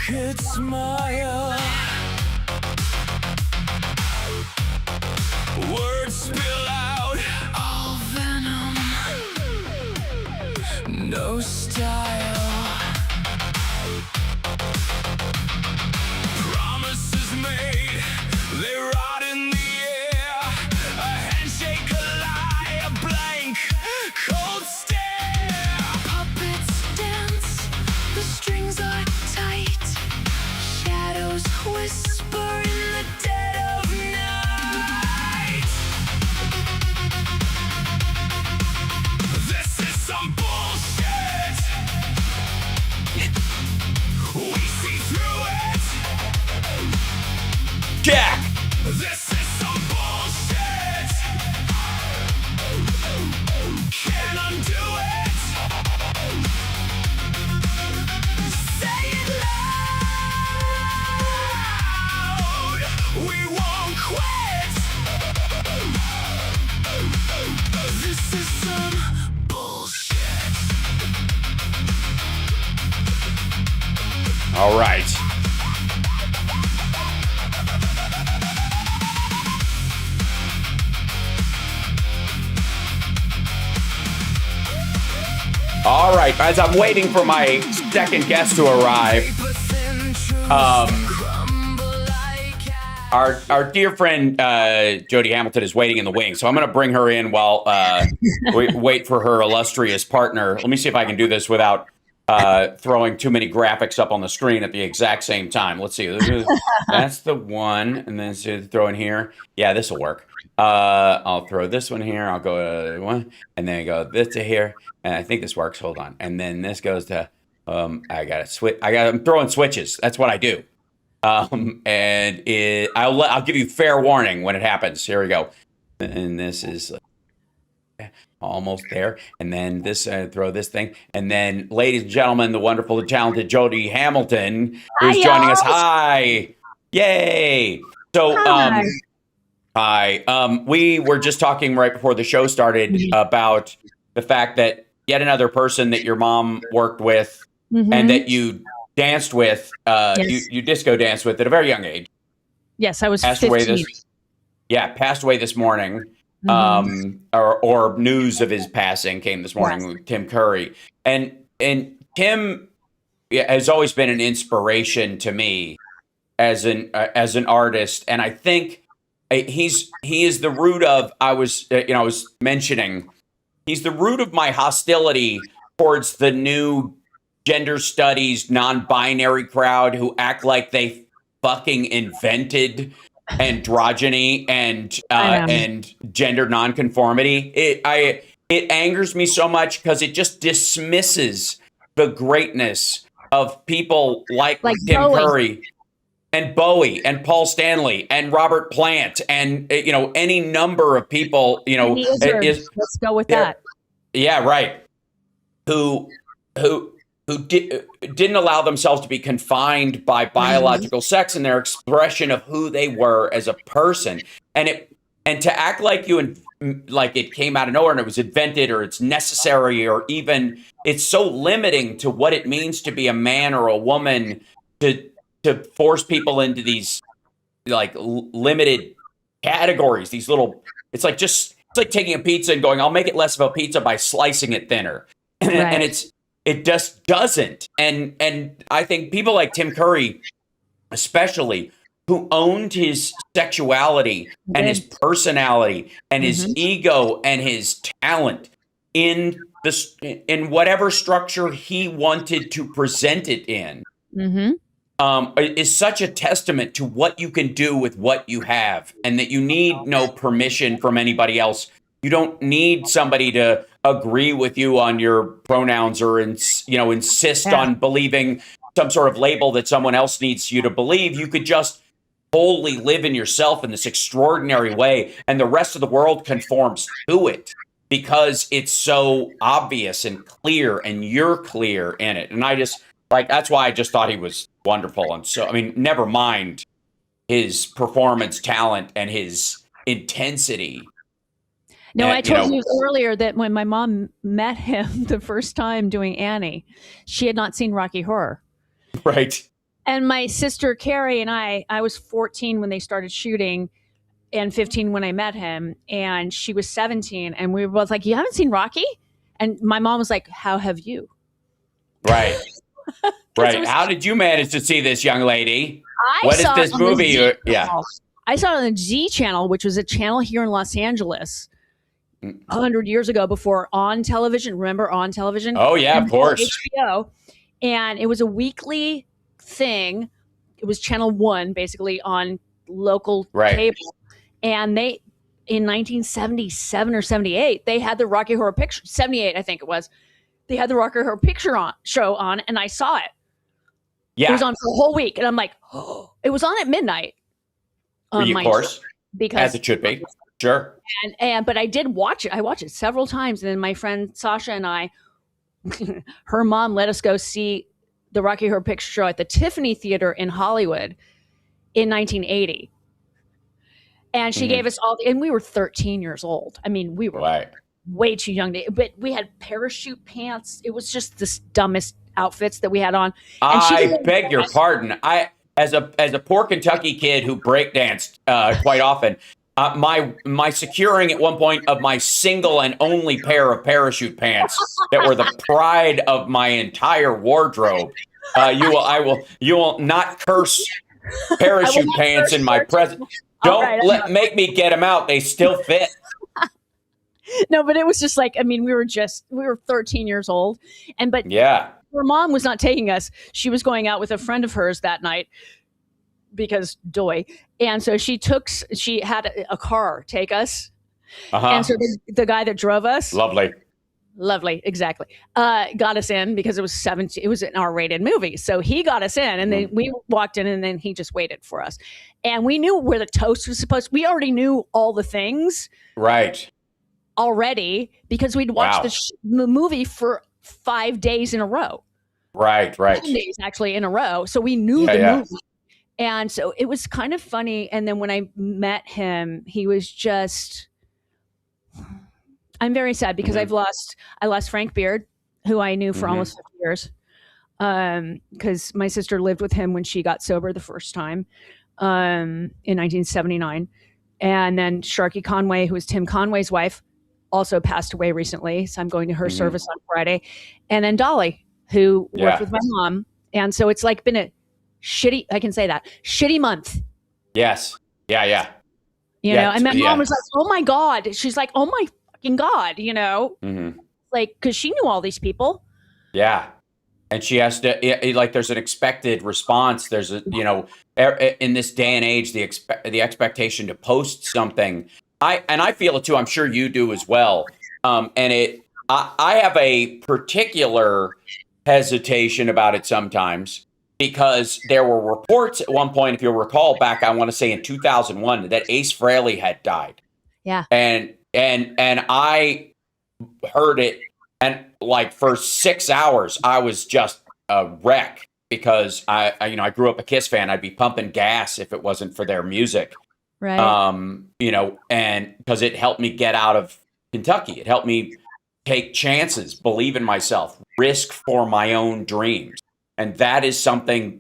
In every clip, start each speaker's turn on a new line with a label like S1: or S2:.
S1: crooked smile. Words spill out, all venom, no style. Promises made, they rot in the air. A handshake, a lie, a blank, cold stare. Puppets dance, the strings are tight. Shadows whisper in the dead of night. This is some bullshit. We see through it.
S2: Jack!
S1: This is some bullshit. Can't undo it. Say it loud. We won't quit. This is some bullshit.
S2: All right. All right, as I'm waiting for my second guest to arrive, our dear friend Jody Hamilton is waiting in the wings, so I'm going to bring her in while we wait for her illustrious partner. Let me see if I can do this without throwing too many graphics up on the screen at the exact same time. Let's see. That's the one, and then throw in here. Yeah, this will work. I'll throw this one here. I'll go one, and then go this to here, and I think this works. Hold on, and then this goes to. I got to switch. I'm throwing switches. That's what I do. And I'll give you fair warning when it happens. Here we go. And this is almost there. And then this, throw this thing. And then, ladies and gentlemen, the wonderful, the talented Jody Hamilton is joining us. Hi. Yay. So, hi. We were just talking right before the show started about the fact that yet another person that your mom worked with and that you danced with, you disco danced with at a very young age.
S3: Yes, I was
S2: passed
S3: 15.
S2: Passed away this morning. Or news of his passing came this morning with Tim Curry. And Tim has always been an inspiration to me as an artist. And I think he is the root of, I was mentioning, he's the root of my hostility towards the new gender studies, non-binary crowd who act like they fucking invented androgyny and gender nonconformity. It angers me so much because it just dismisses the greatness of people like Tim
S3: Bowie.
S2: Curry and Bowie and Paul Stanley and Robert Plant and any number of people.
S3: Let's go with that.
S2: Yeah, right. Who didn't allow themselves to be confined by biological sex in their expression of who they were as a person, and to act like like it came out of nowhere and it was invented or it's necessary or even it's so limiting to what it means to be a man or a woman to force people into these like limited categories. These little, it's like taking a pizza and going, I'll make it less of a pizza by slicing it thinner, and it just doesn't. And I think people like Tim Curry, especially, who owned his sexuality and his personality and his ego and his talent in whatever structure he wanted to present it in, is such a testament to what you can do with what you have, and that you need no permission from anybody else. You don't need somebody to agree with you on your pronouns or insist on believing some sort of label that someone else needs you to believe. You could just wholly live in yourself in this extraordinary way, and the rest of the world conforms to it because it's so obvious and clear, and you're clear in it. And I just that's why I just thought he was wonderful. And so, I mean, never mind his performance talent and his intensity.
S3: No, I told you earlier that when my mom met him the first time doing Annie, she had not seen Rocky Horror.
S2: Right.
S3: And my sister Carrie and I was 14 when they started shooting and 15 when I met him. And she was 17. And we were both like, you haven't seen Rocky? And my mom was like, how have you?
S2: Right. Right.
S3: Was,
S2: how did you manage to see this, young lady?
S3: I
S2: What is
S3: saw
S2: this movie? Yeah.
S3: I saw it on the Z channel, which was a channel here in Los Angeles 100 years ago before On Television. Remember On Television?
S2: Oh, yeah, of course.
S3: HBO. And it was a weekly thing. It was channel 1, basically, on local cable. And they, in 1977 or 78, they had the Rocky Horror Picture, 78, I think it was. They had the Rocky Horror Picture show on, and I saw it. Yeah. It was on for a whole week. And I'm like, oh, it was on at midnight.
S2: Of course.
S3: Because
S2: as it should be. Sure.
S3: But I did watch it. I watched it several times. And then my friend Sasha and I, her mom let us go see the Rocky Horror Picture Show at the Tiffany Theater in Hollywood in 1980. And she gave us all, and we were 13 years old. I mean, we were way too young but we had parachute pants. It was just the dumbest outfits that we had on. And
S2: I beg your pardon. As a poor Kentucky kid who breakdanced quite often, my securing at one point of my single and only pair of parachute pants that were the pride of my entire wardrobe. You will not curse parachute pants in my presence. Don't make me get them out. They still fit.
S3: No, but it was just like, I mean, we were 13 years old. But her mom was not taking us. She was going out with a friend of hers that night because doy. And so she had a car take us. And so the guy that drove us. Lovely. Exactly. Got us in because it was an R-rated movie. So he got us in and then we walked in and then he just waited for us. And we knew where the toast was we already knew all the things.
S2: Right.
S3: Already because we'd watched the movie for 5 days in a row.
S2: Right.
S3: 10 days actually in a row. So we knew the movie. And so it was kind of funny. And then when I met him, he was just, I'm very sad because I lost Frank Beard, who I knew for almost 50 years. Because my sister lived with him when she got sober the first time in 1979. And then Sharky Conway, who was Tim Conway's wife, also passed away recently. So I'm going to her service on Friday. And then Dolly, who worked with my mom. And so it's like been a shitty month.
S2: Yes. Yeah.
S3: You know, and my mom was like, oh my God. She's like, oh my fucking God, you know, like, cause she knew all these people.
S2: Yeah. And she has to, like, there's an expected response. There's a, you know, in this day and age, the expectation to post something. I feel it too. I'm sure you do as well. I have a particular hesitation about it sometimes because there were reports at one point, if you'll recall back, I want to say in 2001, that Ace Frehley had died.
S3: Yeah.
S2: And I heard it, and like for 6 hours, I was just a wreck because I grew up a Kiss fan. I'd be pumping gas if it wasn't for their music.
S3: Right.
S2: You know, and because it helped me get out of Kentucky. It helped me take chances, believe in myself, risk for my own dreams. And that is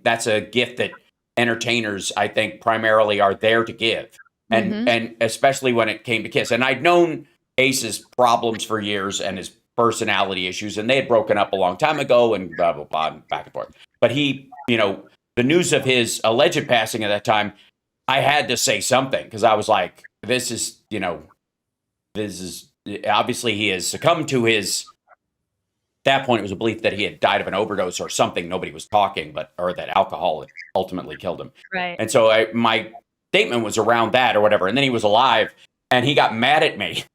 S2: that's a gift that entertainers, I think, primarily are there to give. And especially when it came to Kiss. And I'd known Ace's problems for years and his personality issues, and they had broken up a long time ago and blah, blah, blah, and back and forth. But he, you know, the news of his alleged passing at that time, I had to say something because I was like, this is obviously he has succumbed to at that point, it was a belief that he had died of an overdose or something. Nobody was talking, or that alcohol had ultimately killed him.
S3: Right.
S2: And so my statement was around that or whatever. And then he was alive and he got mad at me.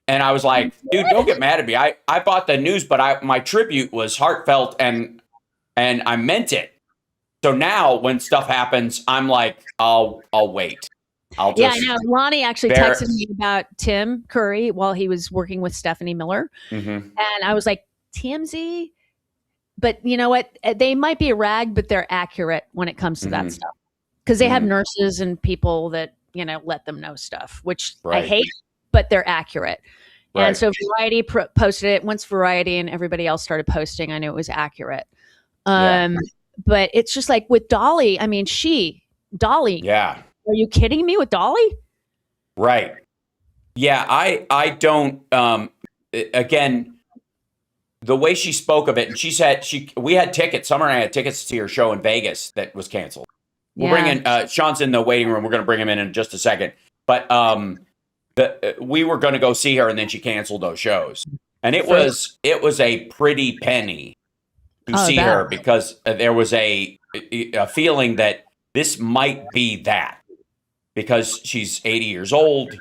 S2: And I was like, dude, don't get mad at me. I bought the news, but my tribute was heartfelt and I meant it. So now when stuff happens, I'm like, I'll wait. I'll just.
S3: Yeah, I know. Lonnie actually texted me about Tim Curry while he was working with Stephanie Miller. And I was like, TMZ? But you know what? They might be a rag, but they're accurate when it comes to that stuff. Because they have nurses and people that, you know, let them know stuff, which I hate, but they're accurate. Right. And so Variety posted it. Once Variety and everybody else started posting, I knew it was accurate. But it's just like with Dolly. I mean, Dolly.
S2: Yeah.
S3: Are you kidding me with Dolly?
S2: Right. Yeah. I don't. Again, the way she spoke of it, and she said we had tickets. Summer and I had tickets to see her show in Vegas that was canceled. We'll bring in Sean's in the waiting room. We're going to bring him in just a second. But we were going to go see her, and then she canceled those shows. And it was a pretty penny to see her, because there was a feeling that this might be that, because she's 80 years old.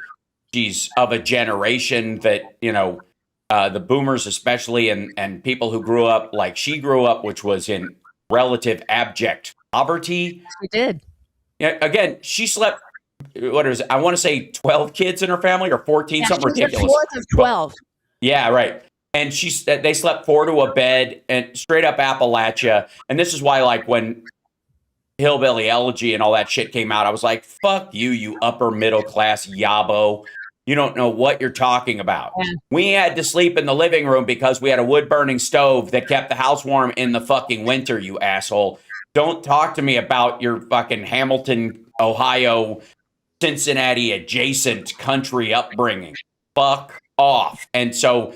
S2: She's of a generation that, the boomers especially, and people who grew up like she grew up, which was in relative abject poverty.
S3: She did.
S2: Yeah. Again, she slept, what is it? I want to say 12 kids in her family, or 14, something ridiculous.
S3: Fourth of 12.
S2: Yeah, right. And they slept 4 to a bed, and straight up Appalachia. And this is why, like, when Hillbilly Elegy and all that shit came out, I was like, fuck you, you upper middle class yabo. You don't know what you're talking about. Yeah. We had to sleep in the living room because we had a wood burning stove that kept the house warm in the fucking winter, you asshole. Don't talk to me about your fucking Hamilton, Ohio, Cincinnati adjacent country upbringing. Fuck off. And so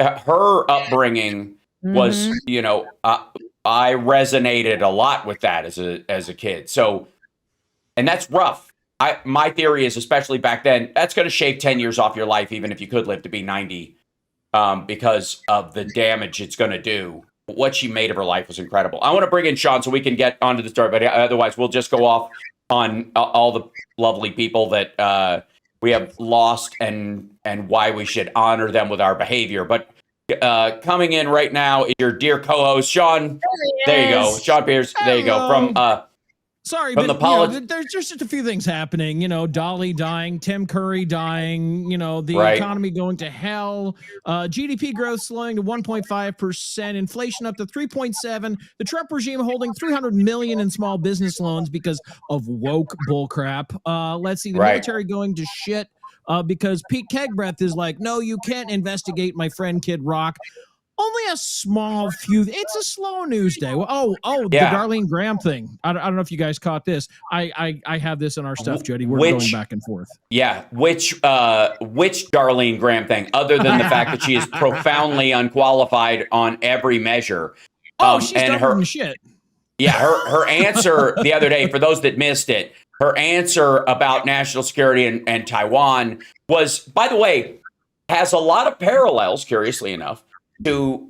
S2: her upbringing was, I resonated a lot with that as a kid. So, and that's rough. My theory is, especially back then, that's going to shave 10 years off your life, even if you could live to be 90, because of the damage it's going to do. What she made of her life was incredible. I want to bring in Sean so we can get onto the story, but otherwise we'll just go off on all the lovely people that we have lost and why we should honor them with our behavior. But coming in right now is your dear co-host, Sean. There you go. Sean Pierce. Hello. There you go. From
S4: Sorry, but there's just a few things happening. Dolly dying, Tim Curry dying, the economy going to hell, GDP growth slowing to 1.5%, inflation up to 3.7%, the Trump regime holding $300 million in small business loans because of woke bullcrap. Let's see, the military going to shit because Pete Kegbreath is like, no, you can't investigate my friend Kid Rock. Only a small few. It's a slow news day. The Darlene Graham thing. I don't know if you guys caught this. I have this in our stuff, Jody. We're going back and forth.
S2: Yeah. Which Darlene Graham thing, other than the fact that she is profoundly unqualified on every measure.
S4: She's and her shit.
S2: Yeah. Her answer the other day, for those that missed it, her answer about national security and Taiwan was, by the way, has a lot of parallels, curiously enough, to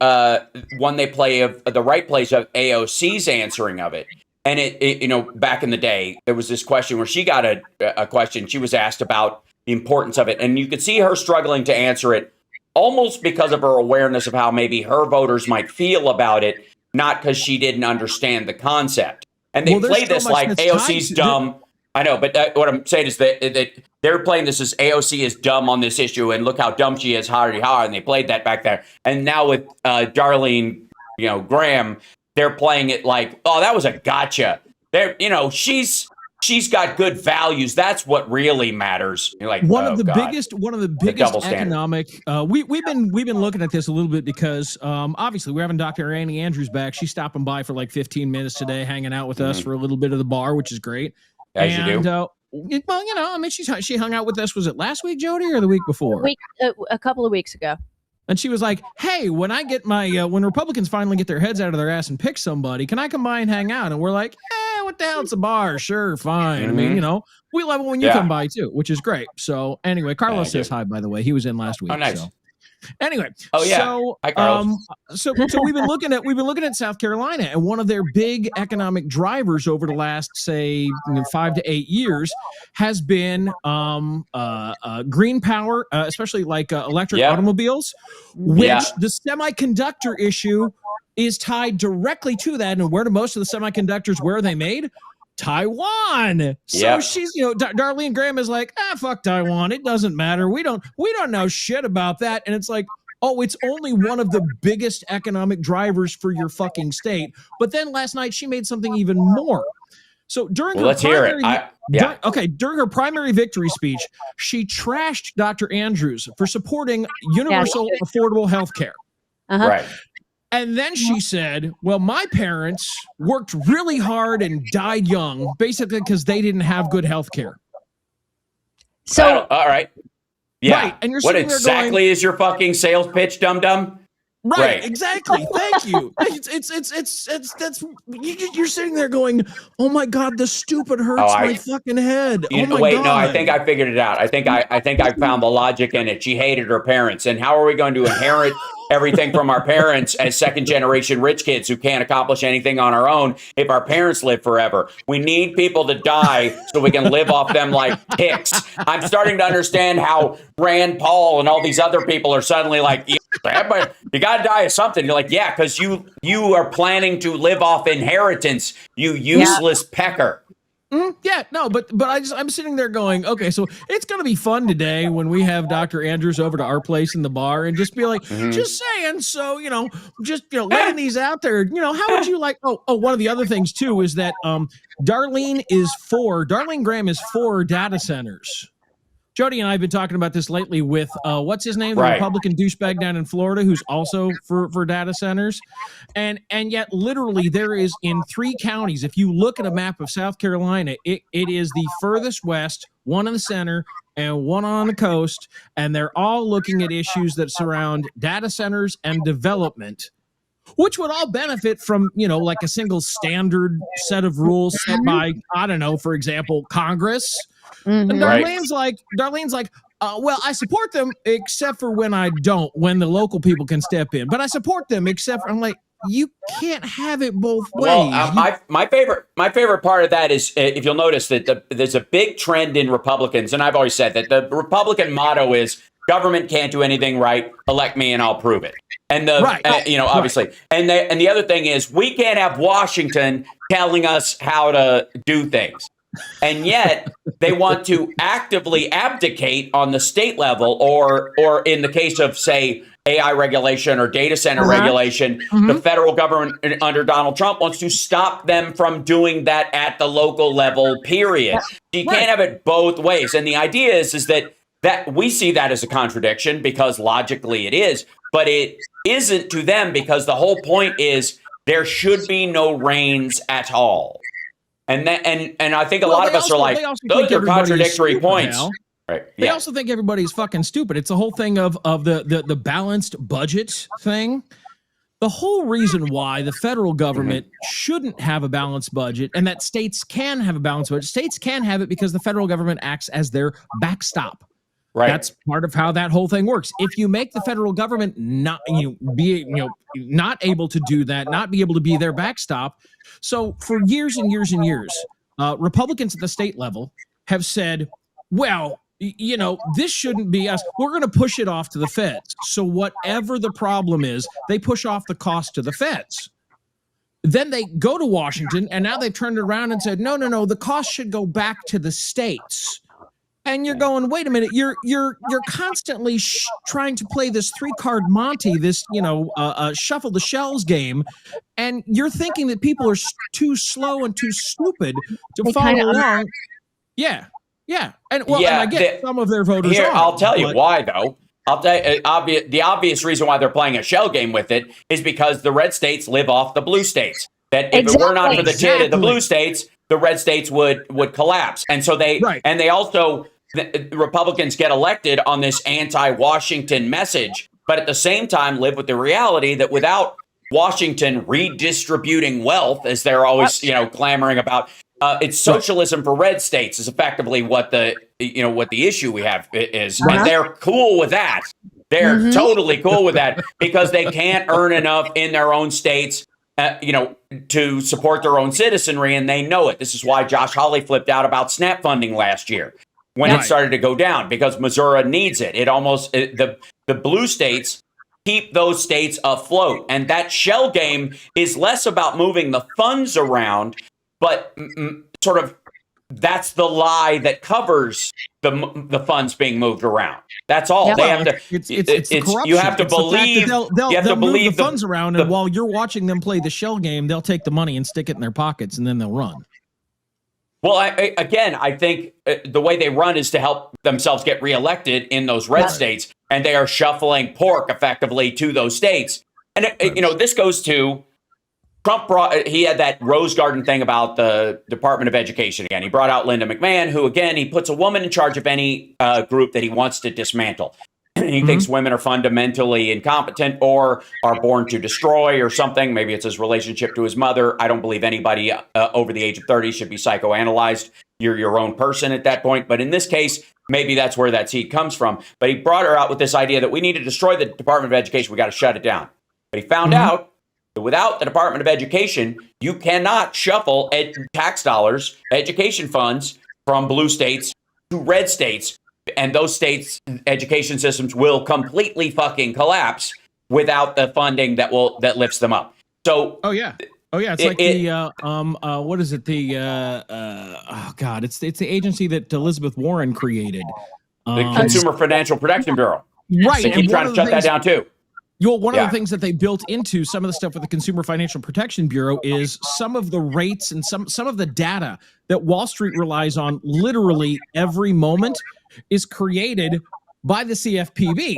S2: one they play of the right place of AOC's answering of it. And it back in the day, there was this question where she got a question. She was asked about the importance of it. And you could see her struggling to answer it, almost because of her awareness of how maybe her voters might feel about it, not because she didn't understand the concept. And they play this like AOC's dumb. I know, but what I'm saying is that they're playing this as AOC is dumb on this issue, and look how dumb she is, and they played that back there. And now with Darlene, Graham, they're playing it like, oh, that was a gotcha. She's got good values. That's what really matters. You're like,
S4: one of the biggest economic. We've been looking at this a little bit because obviously we're having Dr. Annie Andrews back. She's stopping by for like 15 minutes today, hanging out with us for a little bit of the bar, which is great.
S2: As you do.
S4: She hung out with us. Was it last week, Jody, or the week before?
S3: A couple of weeks ago.
S4: And she was like, "Hey, when I get my when Republicans finally get their heads out of their ass and pick somebody, can I come by and hang out?" And we're like, what the hell? It's a bar. Sure, fine. Mm-hmm. I mean, we love it when you come by too, which is great. So anyway, Carlos says hi, by the way. He was in last week. Oh, nice. So. Anyway,
S2: hi, Carlos.
S4: So we've been looking at South Carolina, and one of their big economic drivers over the last, say, 5 to 8 years has been green power, especially like electric automobiles, which the semiconductor issue is tied directly to that. And where do most of the semiconductors, where are they made? Taiwan. So she's, Darlene Graham is like, fuck Taiwan. It doesn't matter. We don't know shit about that. And it's like, oh, it's only one of the biggest economic drivers for your fucking state. But then last night she made something even more. So during during her primary victory speech, she trashed Dr. Andrews for supporting universal affordable health care.
S2: Right.
S4: And then she said, well, my parents worked really hard and died young, basically because they didn't have good health care.
S2: So, all right. Yeah.
S4: Right. And you're
S2: what exactly
S4: going,
S2: is your fucking sales pitch, dum-dum?
S4: Right, exactly. Thank you. You're sitting there going, oh my God, the stupid hurts my fucking head. God.
S2: No, I think I figured it out. I think I found the logic in it. She hated her parents. And how are we going to inherit everything from our parents as second generation rich kids who can't accomplish anything on our own if our parents live forever? We need people to die so we can live off them like ticks. I'm starting to understand how Rand Paul and all these other people are suddenly like, you got to die of something. You're like, yeah, because you are planning to live off inheritance, you useless pecker.
S4: Yeah, no, but I'm sitting there going, okay, so it's going to be fun today when we have Dr. Andrews over to our place in the bar and just be like, just saying, so, laying these out there, how would you like, one of the other things too is that Darlene Graham is for data centers. Jody and I have been talking about this lately with, what's his name? The Republican douchebag down in Florida who's also for data centers. And yet literally there is in 3 counties, if you look at a map of South Carolina, it is the furthest west, one in the center and one on the coast. And they're all looking at issues that surround data centers and development, which would all benefit from, like a single standard set of rules set by, I don't know, for example, Congress. And Darlene's like, well, I support them except for when I don't, when the local people can step in. But I support them except for, I'm like, you can't have it both ways.
S2: Well, my favorite part of that is if you'll notice that there's a big trend in Republicans, and I've always said that the Republican motto is government can't do anything right. Elect me and I'll prove it. And obviously, and the other thing is we can't have Washington telling us how to do things. And yet they want to actively abdicate on the state level or in the case of, say, AI regulation or data center regulation, the federal government under Donald Trump wants to stop them from doing that at the local level, period. You can't have it both ways. And the idea is that we see that as a contradiction because logically it is, but it isn't to them because the whole point is there should be no reins at all. And I think a lot of us are like, those are contradictory points. Right.
S4: They also think everybody's fucking stupid. It's the whole thing of the balanced budget thing. The whole reason why the federal government shouldn't have a balanced budget and that states can have a balanced budget. States can have it because the federal government acts as their backstop. Right. That's part of how that whole thing works. If you make the federal government not able to do that, not be able to be their backstop. So for years and years and years, Republicans at the state level have said, well, this shouldn't be us. We're going to push it off to the feds. So whatever the problem is, they push off the cost to the feds. Then they go to Washington, and now they've turned it around and said, no, the cost should go back to the states. And you're going, wait a minute, you're constantly trying to play this 3-card Monte, this shuffle the shells game, and you're thinking that people are too slow and too stupid to follow along. Yeah, and I get some of their voters.
S2: Here, I'll tell you why, though. I'll tell you, the obvious reason why they're playing a shell game with it is because the red states live off the blue states. That if it were not for the tit of the blue states, the red states would collapse, and so they also. The Republicans get elected on this anti-Washington message, but at the same time live with the reality that without Washington redistributing wealth, as they're always, clamoring about, it's socialism for red states is effectively what the issue we have is. And they're cool with that. They're totally cool with that because they can't earn enough in their own states, to support their own citizenry. And they know it. This is why Josh Hawley flipped out about SNAP funding last year. When it started to go down, because Missouri needs it. The blue states keep those states afloat. And that shell game is less about moving the funds around, but sort of that's the lie that covers the funds being moved around. That's all. They have to. It's you have to believe.
S4: They'll move the funds around, and while you're watching them play the shell game, they'll take the money and stick it in their pockets, and then they'll run.
S2: Well, I think the way they run is to help themselves get reelected in those red states, and they are shuffling pork effectively to those states. And this goes to Trump he had that Rose Garden thing about the Department of Education again. He brought out Linda McMahon, who, again, he puts a woman in charge of any group that he wants to dismantle. He thinks women are fundamentally incompetent or are born to destroy or something. Maybe it's his relationship to his mother. I don't believe anybody over the age of 30 should be psychoanalyzed. You're your own person at that point. But in this case, maybe that's where that seed comes from. But he brought her out with this idea that we need to destroy the Department of Education. We got to shut it down. But he found out that without the Department of Education, you cannot shuffle tax dollars, education funds from blue states to red states. And those states' education systems will completely fucking collapse without the funding that lifts them up. So,
S4: it's what is it? It's the agency that Elizabeth Warren created,
S2: the Consumer Financial Protection Bureau.
S4: Right,
S2: they keep trying to shut that down too.
S4: One of the things that they built into some of the stuff with the Consumer Financial Protection Bureau is some of the rates and some of the data that Wall Street relies on literally every moment is created by the CFPB,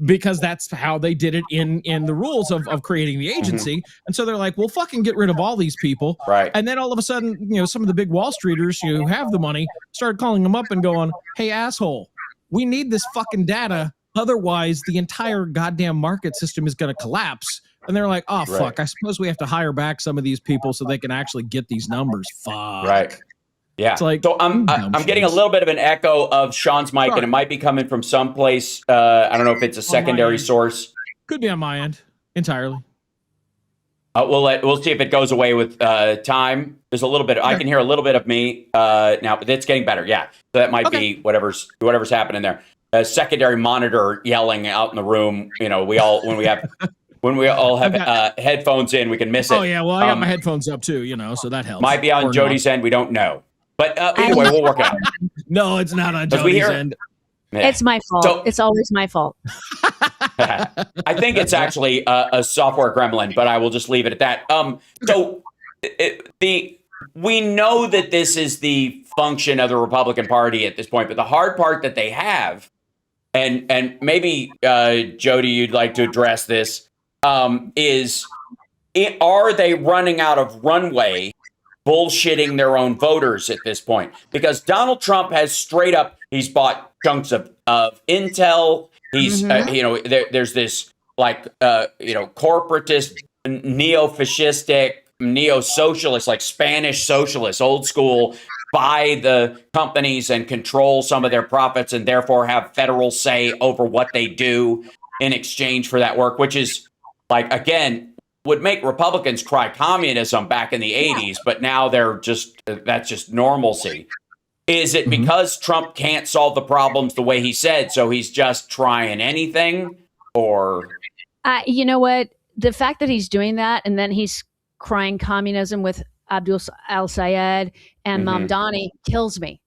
S4: because that's how they did it in the rules of creating the agency. And so they're like, well, fucking get rid of all these people.
S2: Right.
S4: And then all of a sudden, some of the big Wall Streeters who have the money started calling them up and going, hey, asshole, we need this fucking data. Otherwise, the entire goddamn market system is going to collapse. And they're like, oh, fuck, I suppose we have to hire back some of these people so they can actually get these numbers. Fuck.
S2: Right. Yeah.
S4: It's like,
S2: so I'm getting a little bit of an echo of Sean's mic, and it might be coming from someplace. I don't know if it's a secondary source.
S4: Could be on my end entirely.
S2: We'll see if it goes away with time. There's a little bit. I can hear a little bit of me now, but it's getting better. Yeah. So that might be whatever's happening there. A secondary monitor yelling out in the room. We all when we all have headphones in, we can miss it.
S4: Oh yeah, well I got my headphones up too, so that helps.
S2: Might be on Jody's end. We don't know, but either way, we'll work on it.
S4: No, it's not on Jody's end.
S3: Yeah. It's my fault. So, it's always my fault.
S2: I think it's actually a software gremlin, but I will just leave it at that. We know that this is the function of the Republican Party at this point, but the hard part that they have. And maybe, Jody, you'd like to address this, are they running out of runway bullshitting their own voters at this point? Because Donald Trump has straight up, he's bought chunks of Intel. He's, there's this corporatist, neo-fascistic, neo-socialist, like Spanish socialists, old school, buy the companies and control some of their profits and therefore have federal say over what they do in exchange for that work, which is would make Republicans cry communism back in the 80s, but now that's just normalcy. Is it because Trump can't solve the problems the way he said, so he's just trying anything? Or
S3: you know what? The fact that he's doing that and then he's crying communism with Abdul al-Sayed and Mamdani kills me.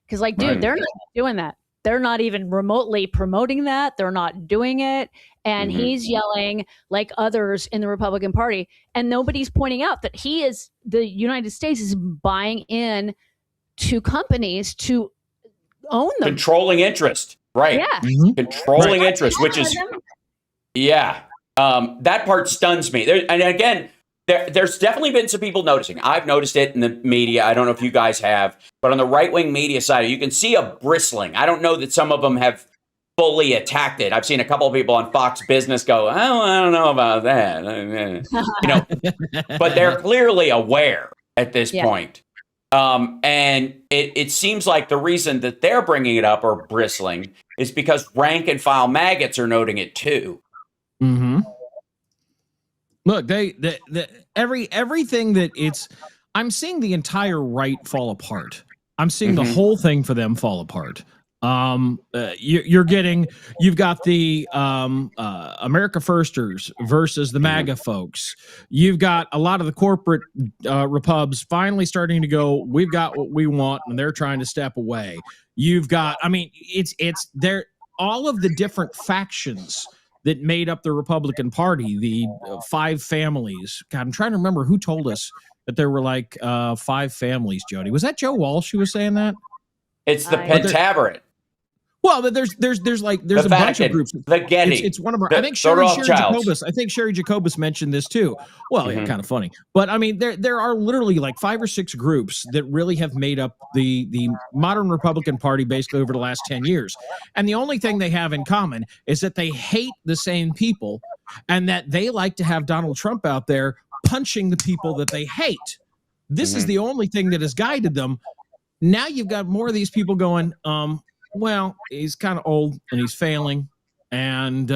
S3: Because they're not doing that. They're not even remotely promoting that. They're not doing it. And he's yelling like others in the Republican Party. And nobody's pointing out that the United States is buying in to companies to own them.
S2: Controlling interest. Right.
S3: Yeah.
S2: Controlling interest, which is, that part stuns me. And again, there's definitely been some people noticing. I've noticed it in the media. I don't know if you guys have, but on the right-wing media side, you can see a bristling. I don't know that some of them have fully attacked it. I've seen a couple of people on Fox Business go, I don't know about that. But they're clearly aware at this point. And it seems like the reason that they're bringing it up or bristling is because rank and file maggots are noting it too.
S4: Mm-hmm. Look, everything that I'm seeing the entire right fall apart. I'm seeing the whole thing for them fall apart. You've got the America Firsters versus the MAGA folks. You've got a lot of the corporate repubs finally starting to go, we've got what we want, and they're trying to step away. You've got, it's there, all of the different factions that made up the Republican Party, the five families. God, I'm trying to remember who told us that there were like five families, Jody. Was that Joe Walsh who was saying that?
S2: It's the Pentaverate.
S4: Well, there's a
S2: Vatican,
S4: bunch of groups.
S2: The Getty.
S4: It's one of our. I think Sherry Jacobus mentioned this too. Well, yeah, kind of funny, but I mean, there are literally like 5 or 6 groups that really have made up the modern Republican Party basically over the last 10 years, and the only thing they have in common is that they hate the same people, and that they like to have Donald Trump out there punching the people that they hate. This is the only thing that has guided them. Now you've got more of these people going, well, he's kind of old and he's failing, and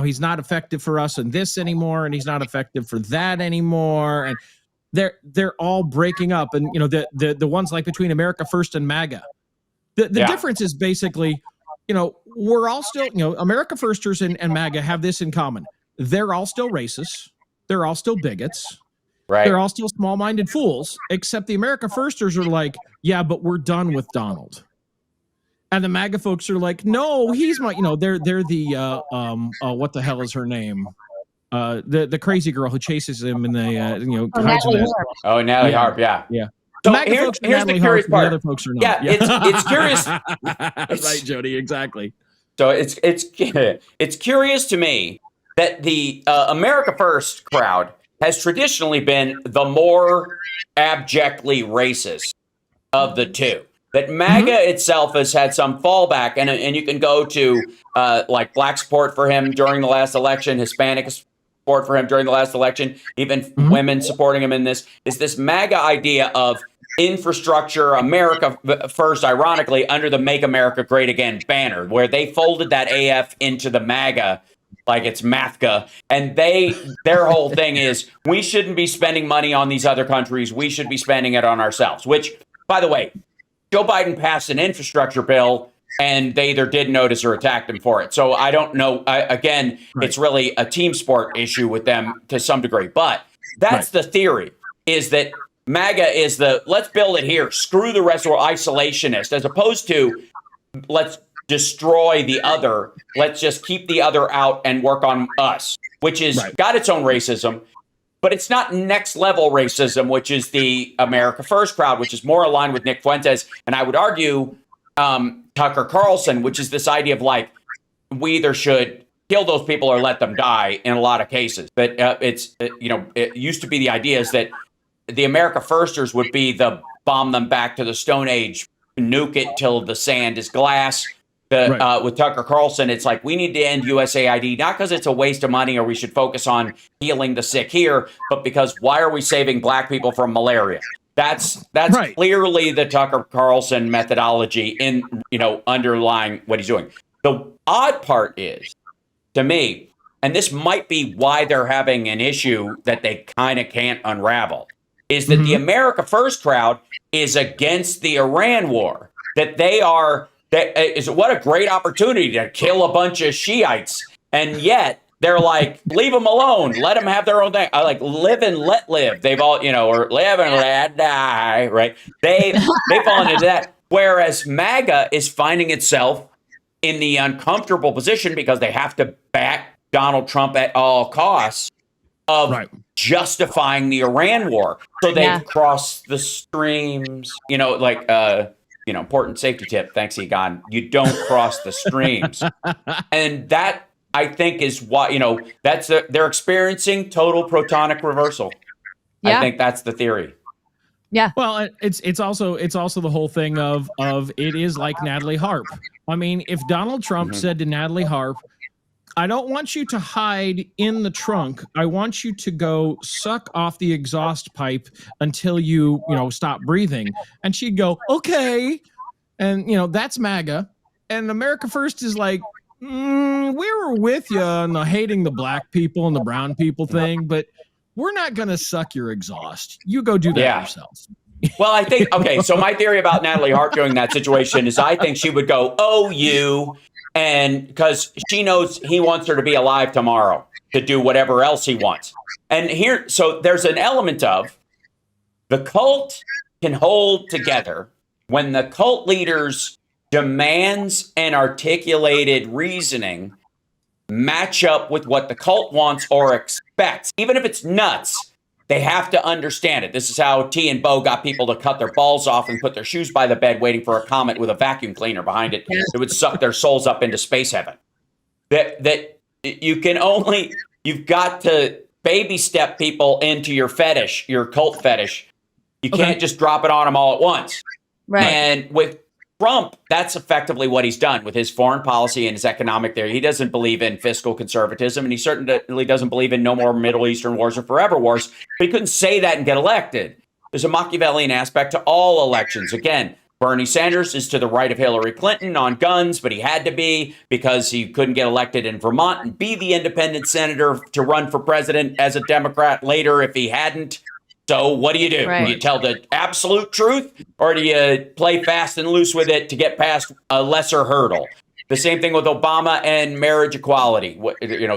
S4: he's not effective for us in this anymore, and he's not effective for that anymore, and they're all breaking up. And the ones like between America First and MAGA, the difference is basically, we're all still, America Firsters and MAGA have this in common: they're all still racist, they're all still bigots. Right. They're all still small-minded fools, except the America Firsters are like, yeah, but we're done with Donald. And the MAGA folks are like, no, he's my, they're the, what the hell is her name? The crazy girl who chases him in the,
S2: Natalie Harp, yeah.
S4: Yeah.
S2: So here's the curious part.
S4: The other folks are not.
S2: Yeah, it's curious.
S4: Right, Jody, exactly.
S2: So it's curious to me that the America First crowd has traditionally been the more abjectly racist of the two. That MAGA itself has had some fallback, and you can go to like black support for him during the last election, Hispanic support for him during the last election, even women supporting him in this. Is this MAGA idea of infrastructure, America First, ironically, under the Make America Great Again banner, where they folded that AF into the MAGA like it's MAFCA, and their whole thing is we shouldn't be spending money on these other countries. We should be spending it on ourselves, which, by the way, Joe Biden passed an infrastructure bill, and they either did notice or attacked him for it. So I don't know. It's really a team sport issue with them to some degree. But that's the theory, is that MAGA is let's build it here. Screw the rest, we're isolationist, as opposed to let's destroy the other. Let's just keep the other out and work on us, which is got its own racism. But it's not next level racism, which is the America First crowd, which is more aligned with Nick Fuentes. And I would argue Tucker Carlson, which is this idea of like, we either should kill those people or let them die in a lot of cases. But it used to be the idea is that the America Firsters would be the bomb them back to the Stone Age, nuke it till the sand is glass. With Tucker Carlson, it's like we need to end USAID, not because it's a waste of money or we should focus on healing the sick here, but because why are we saving black people from malaria? That's clearly the Tucker Carlson methodology in underlying what he's doing. The odd part is, to me, and this might be why they're having an issue that they kind of can't unravel, is that the America First crowd is against the Iran war. That they are. What a great opportunity to kill a bunch of Shiites. And yet they're like, leave them alone. Let them have their own thing. I like live and let live. They've all, or live and let die, right? They've fallen into that. Whereas MAGA is finding itself in the uncomfortable position because they have to back Donald Trump at all costs of justifying the Iran war. So they've crossed the streams, important safety tip. Thanks, Egon. You don't cross the streams. And that, I think, is why, they're experiencing total protonic reversal. Yeah. I think that's the theory.
S3: Yeah.
S4: Well, it's also the whole thing of it is like Natalie Harp. I mean, if Donald Trump said to Natalie Harp, I don't want you to hide in the trunk. I want you to go suck off the exhaust pipe until you stop breathing. And she'd go, okay. And, that's MAGA. And America First is like, we were with you on the hating the black people and the brown people thing, but we're not going to suck your exhaust. You go do that yourselves.
S2: Well, I think, okay, so my theory about Natalie Harp during that situation is I think she would go, oh, you. And because she knows he wants her to be alive tomorrow to do whatever else he wants. And so there's an element of the cult can hold together when the cult leaders' demands and articulated reasoning match up with what the cult wants or expects. Even if it's nuts, they have to understand it. This is how T and Bo got people to cut their balls off and put their shoes by the bed waiting for a comet with a vacuum cleaner behind it that would suck their souls up into space heaven. That you've got to baby step people into your fetish, your cult fetish. You can't just drop it on them all at once.
S3: Right.
S2: And with Trump, that's effectively what he's done with his foreign policy and his economic theory. He doesn't believe in fiscal conservatism, and he certainly doesn't believe in no more Middle Eastern wars or forever wars. But he couldn't say that and get elected. There's a Machiavellian aspect to all elections. Again, Bernie Sanders is to the right of Hillary Clinton on guns, but he had to be because he couldn't get elected in Vermont and be the independent senator to run for president as a Democrat later if he hadn't. So what do you do?
S3: Right.
S2: Do you tell the absolute truth, or do you play fast and loose with it to get past a lesser hurdle? The same thing with Obama and marriage equality.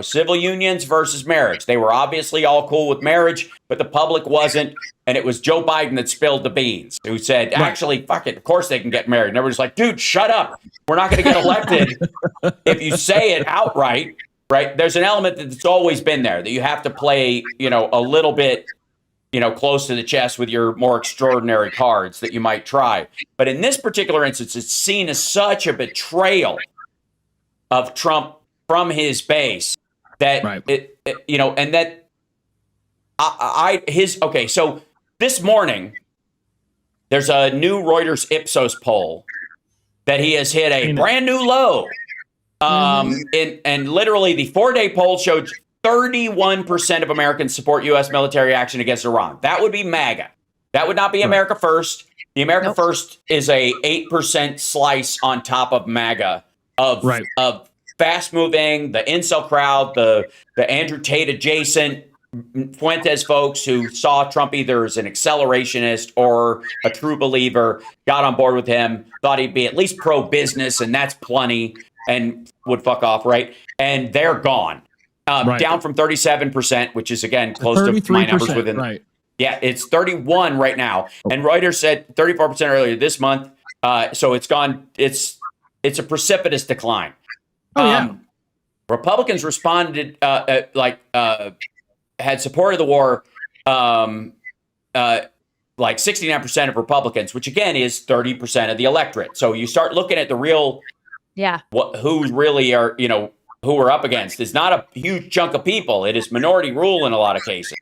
S2: Civil unions versus marriage. They were obviously all cool with marriage, but the public wasn't. And it was Joe Biden that spilled the beans, who said, actually, fuck it, of course they can get married. And everyone's like, dude, shut up. We're not going to get elected if you say it outright, right? There's an element that's always been there that you have to play, a little bit close to the chest with your more extraordinary cards that you might try. But in this particular instance, it's seen as such a betrayal of Trump from his base that and that so this morning there's a new Reuters Ipsos poll that he has hit a brand new low. And literally the 4-day poll showed 31% of Americans support U.S. military action against Iran. That would be MAGA. That would not be America First. The America First is a 8% slice on top of MAGA of fast moving, the incel crowd, the Andrew Tate adjacent Fuentes folks who saw Trump either as an accelerationist or a true believer, got on board with him, thought he'd be at least pro-business, and that's plenty, and would fuck off, right? And they're gone. Down from 37%, which is, again, close to my numbers within. Right. Yeah, it's 31 right now. And Reuters said 34% earlier this month. So it's gone. It's a precipitous decline. Republicans responded had supported the war like 69% of Republicans, which, again, is 30% of the electorate. So you start looking at the real who really are, who we're up against is not a huge chunk of people. It is minority rule in a lot of cases.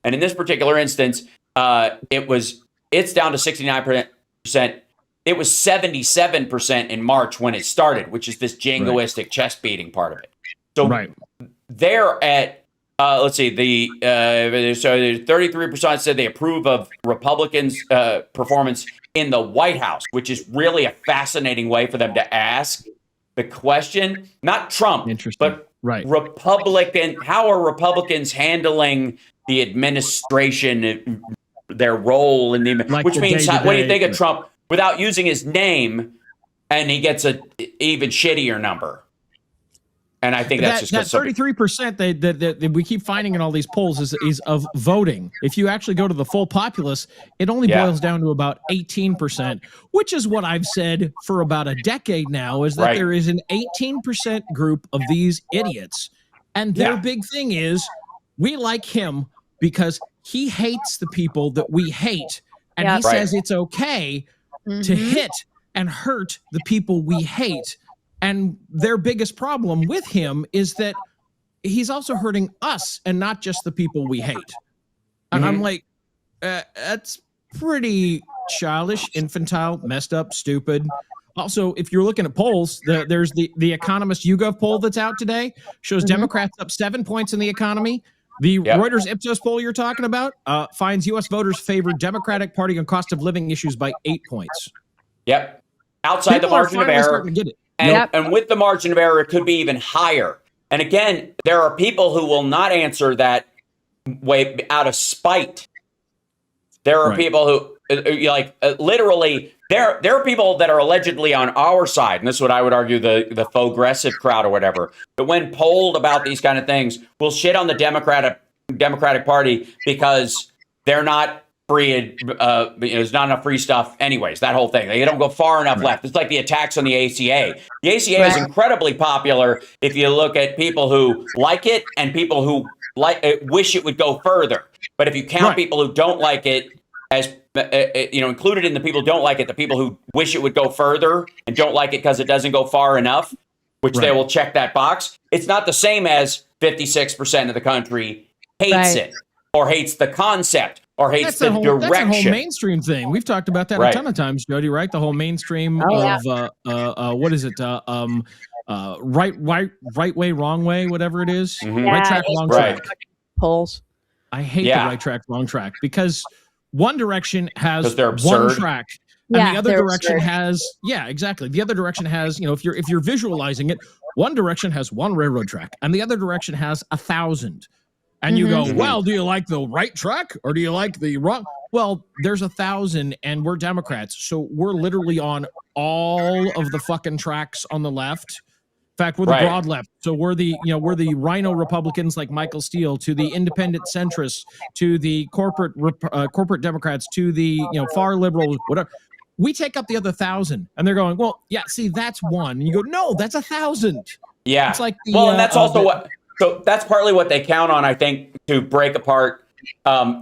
S2: And in this particular instance, it's down to 69%. It was 77% in March when it started, which is this jingoistic chest beating part of it. So they're at, let's see, so 33% said they approve of Republicans' performance in the White House, which is really a fascinating way for them to ask the question, not Trump, but Republican. How are Republicans handling the administration, their role in the, which means, what do you think of Trump without using his name, and he gets an even shittier number? And I think that's just
S4: that 33% that we keep finding in all these polls is of voting. If you actually go to the full populace, it only boils down to about 18%, which is what I've said for about a decade now, is that there is an 18% group of these idiots. And their big thing is, we like him because he hates the people that we hate. And he says it's okay to hit and hurt the people we hate. And their biggest problem with him is that he's also hurting us and not just the people we hate. And I'm like, that's pretty childish, infantile, messed up, stupid. Also, if you're looking at polls, there's the Economist YouGov poll that's out today, shows Democrats up 7 points in the economy. The Reuters Ipsos poll you're talking about finds U.S. voters favor Democratic Party on cost of living issues by 8 points.
S2: Yep. Outside the margin of error. And with the margin of error, it could be even higher. And again, there are people who will not answer that way out of spite. There are people who, literally, there are people that are allegedly on our side, and this is what I would argue the faux-aggressive crowd or whatever, but when polled about these kind of things, will shit on the Democratic Party because they're not free, there's not enough free stuff anyways, that whole thing. They don't go far enough left. It's like the attacks on the ACA. The ACA is incredibly popular if you look at people who like it and people who wish it would go further. But if you count people who don't like it as, included in the people who don't like it, the people who wish it would go further and don't like it because it doesn't go far enough, which they will check that box. It's not the same as 56% of the country hates it or hates the concept. Or hates the direction. That's a whole
S4: mainstream thing. We've talked about that a ton of times, Jody. Right? The whole mainstream of what is it? Right way, wrong way, whatever it is. Right track, wrong track.
S3: Polls.
S4: I hate the right track, wrong track because one direction has
S2: one
S4: track, and the other direction has exactly. The other direction has if you're visualizing it, one direction has one railroad track, and the other direction has 1,000. And you go, well, do you like the right track or do you like the wrong? Well, there's 1,000 and we're Democrats. So we're literally on all of the fucking tracks on the left. In fact, we're the broad left. So we're the rhino Republicans like Michael Steele, to the independent centrists, to the corporate Democrats, to the far liberals, whatever. We take up the other 1,000 and they're going, well, yeah, see, that's one. And you go, no, that's 1,000.
S2: Yeah.
S4: It's like
S2: and that's also what. So that's partly what they count on, I think, to break apart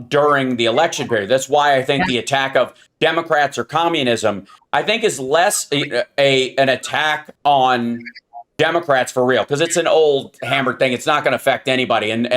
S2: during the election period. That's why I think the attack of Democrats or communism, I think, is less an attack on Democrats for real, because it's an old hammered thing. It's not going to affect anybody. And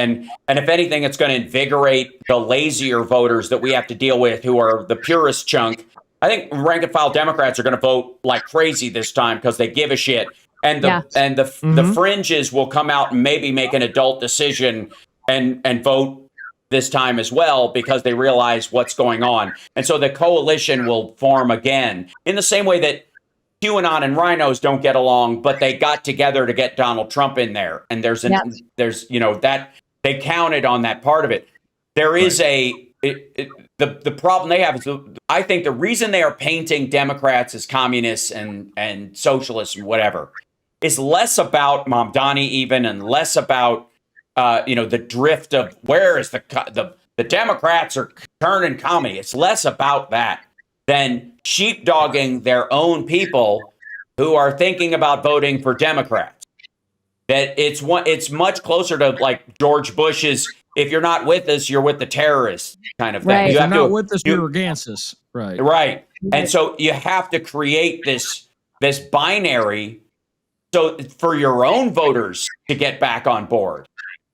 S2: if anything, it's going to invigorate the lazier voters that we have to deal with, who are the purest chunk. I think rank and file Democrats are going to vote like crazy this time because they give a shit. And the fringes will come out and maybe make an adult decision and vote this time as well because they realize what's going on. And so the coalition will form again in the same way that QAnon and rhinos don't get along, but they got together to get Donald Trump in there. And there's that they counted on that part of it. There is the problem they have is I think the reason they are painting Democrats as communists and socialists and whatever is less about Mamdani even, and less about the drift of where is the Democrats are turning comedy. It's less about that than sheepdogging their own people who are thinking about voting for Democrats. That it's much closer to like George Bush's "if you're not with us, you're with the terrorists" kind of thing.
S4: Right. You have not with us, you're against us.
S2: Right. And so you have to create this binary. So for your own voters to get back on board.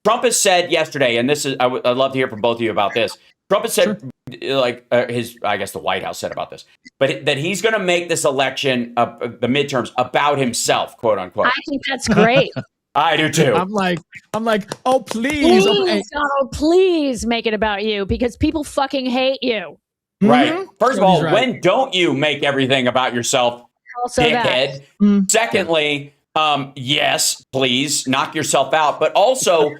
S2: Trump has said yesterday, and this is I'd love to hear from both of you about this. Trump has said, I guess the White House said about this, but that he's going to make this election, the midterms, about himself, quote unquote.
S3: I think that's great.
S2: I do too.
S4: I'm like, oh please,
S3: Donald, please make it about you because people fucking hate you.
S2: Right. First of all, when don't you make everything about yourself,
S3: also
S2: dickhead? Secondly. Yes, please knock yourself out. But also,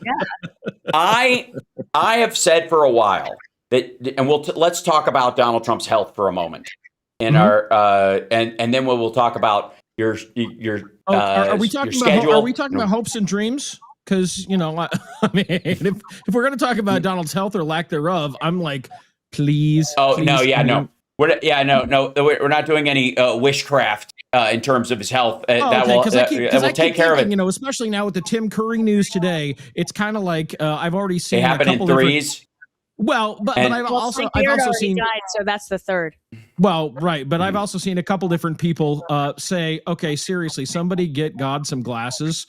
S2: I have said for a while that, and let's talk about Donald Trump's health for a moment, in our and then we'll talk about your
S4: are we talking about
S2: schedule.
S4: Are we talking about hopes and dreams? Because I mean, if we're going to talk about Donald's health or lack thereof, I'm like, please.
S2: Oh
S4: please,
S2: no, yeah, no. We're not doing any witchcraft in terms of his health. That will take care of it.
S4: Especially now with the Tim Curry news today, it's kind of like I've already seen.
S2: They happen in threes.
S4: Well, but I've also seen.
S3: Died, so that's the third.
S4: Well, right, but I've also seen a couple different people say, "Okay, seriously, somebody get God some glasses."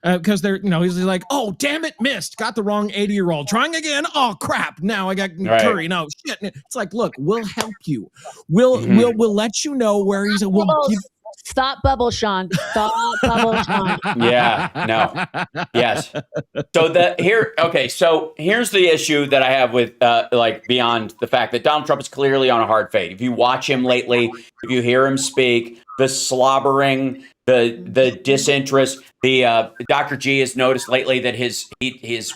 S4: Because they're, he's like, oh, damn it, missed. Got the wrong 80-year-old. Trying again. Oh, crap. Now I got Curry. No, shit. It's like, look, we'll help you. We'll let you know where he's.
S3: Stop bubble, Sean. Stop bubble, Sean.
S2: Yeah, no. Yes. So here's the issue that I have with beyond the fact that Donald Trump is clearly on a hard fade. If you watch him lately, if you hear him speak, the slobbering, the disinterest, Dr. G has noticed lately that his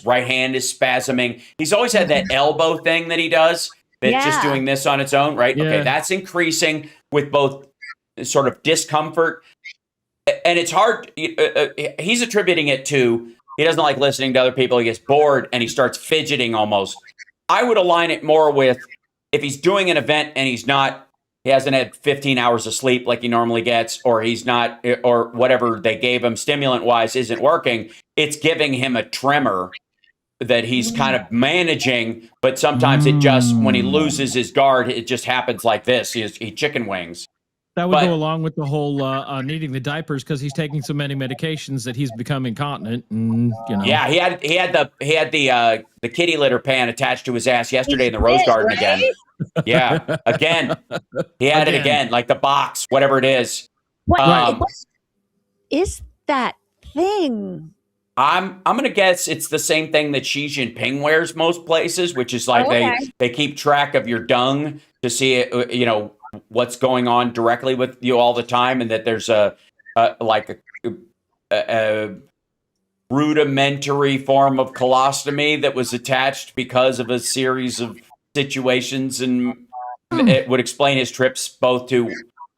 S2: right hand is spasming. He's always had that elbow thing that he does, that's just doing this on its own, right? Yeah. Okay, that's increasing with both sort of discomfort, and it's hard. He's attributing it to he doesn't like listening to other people. He gets bored and he starts fidgeting almost. I would align it more with if he's doing an event and he hasn't had 15 hours of sleep like he normally gets, or he's not, or whatever they gave him stimulant wise isn't working, it's giving him a tremor that he's kind of managing. But sometimes it just, when he loses his guard, it just happens like this. He chicken wings.
S4: That would go along with the whole needing the diapers because he's taking so many medications that he's become incontinent. And,
S2: Yeah, he had the kitty litter pan attached to his ass yesterday in the Rose Garden again. Yeah, again, he had it again, like the box, whatever it is.
S3: What is that thing?
S2: I'm gonna guess it's the same thing that Xi Jinping wears most places, which is like they keep track of your dung to see it, what's going on directly with you all the time, and that there's a rudimentary form of colostomy that was attached because of a series of situations, and it would explain his trips both to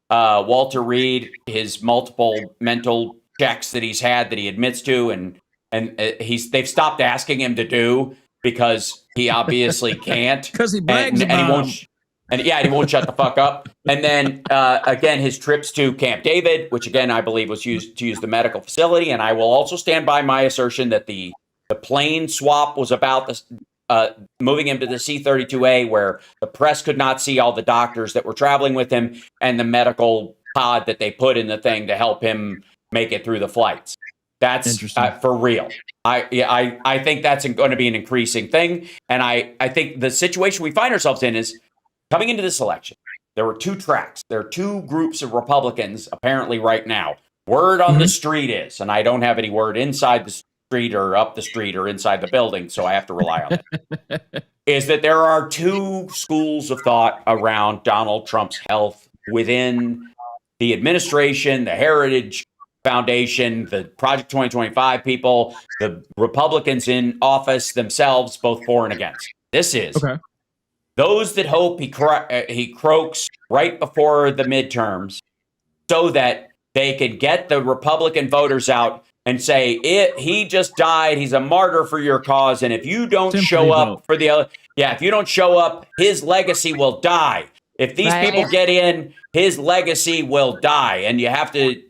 S2: Walter Reed, his multiple mental checks that he's had that he admits to, and they've stopped asking him to do because he obviously can't,
S4: because he brags
S2: and he won't. And he won't shut the fuck up. And then, again, his trips to Camp David, which, again, I believe was used to use the medical facility. And I will also stand by my assertion that the plane swap was about moving him to the C-32A, where the press could not see all the doctors that were traveling with him and the medical pod that they put in the thing to help him make it through the flights. That's for real. I think that's going to be an increasing thing. And I think the situation we find ourselves in is, coming into this election, there were two tracks. There are two groups of Republicans apparently right now. Word on the street is, and I don't have any word inside the street or up the street or inside the building, so I have to rely on it, is that there are two schools of thought around Donald Trump's health within the administration, the Heritage Foundation, the Project 2025 people, the Republicans in office themselves, both for and against. This is... those that hope he croaks right before the midterms so that they could get the Republican voters out and say, he just died, he's a martyr for your cause, and if you don't show up for the other, if you don't show up, his legacy will die. If these people get in, his legacy will die. And you have to,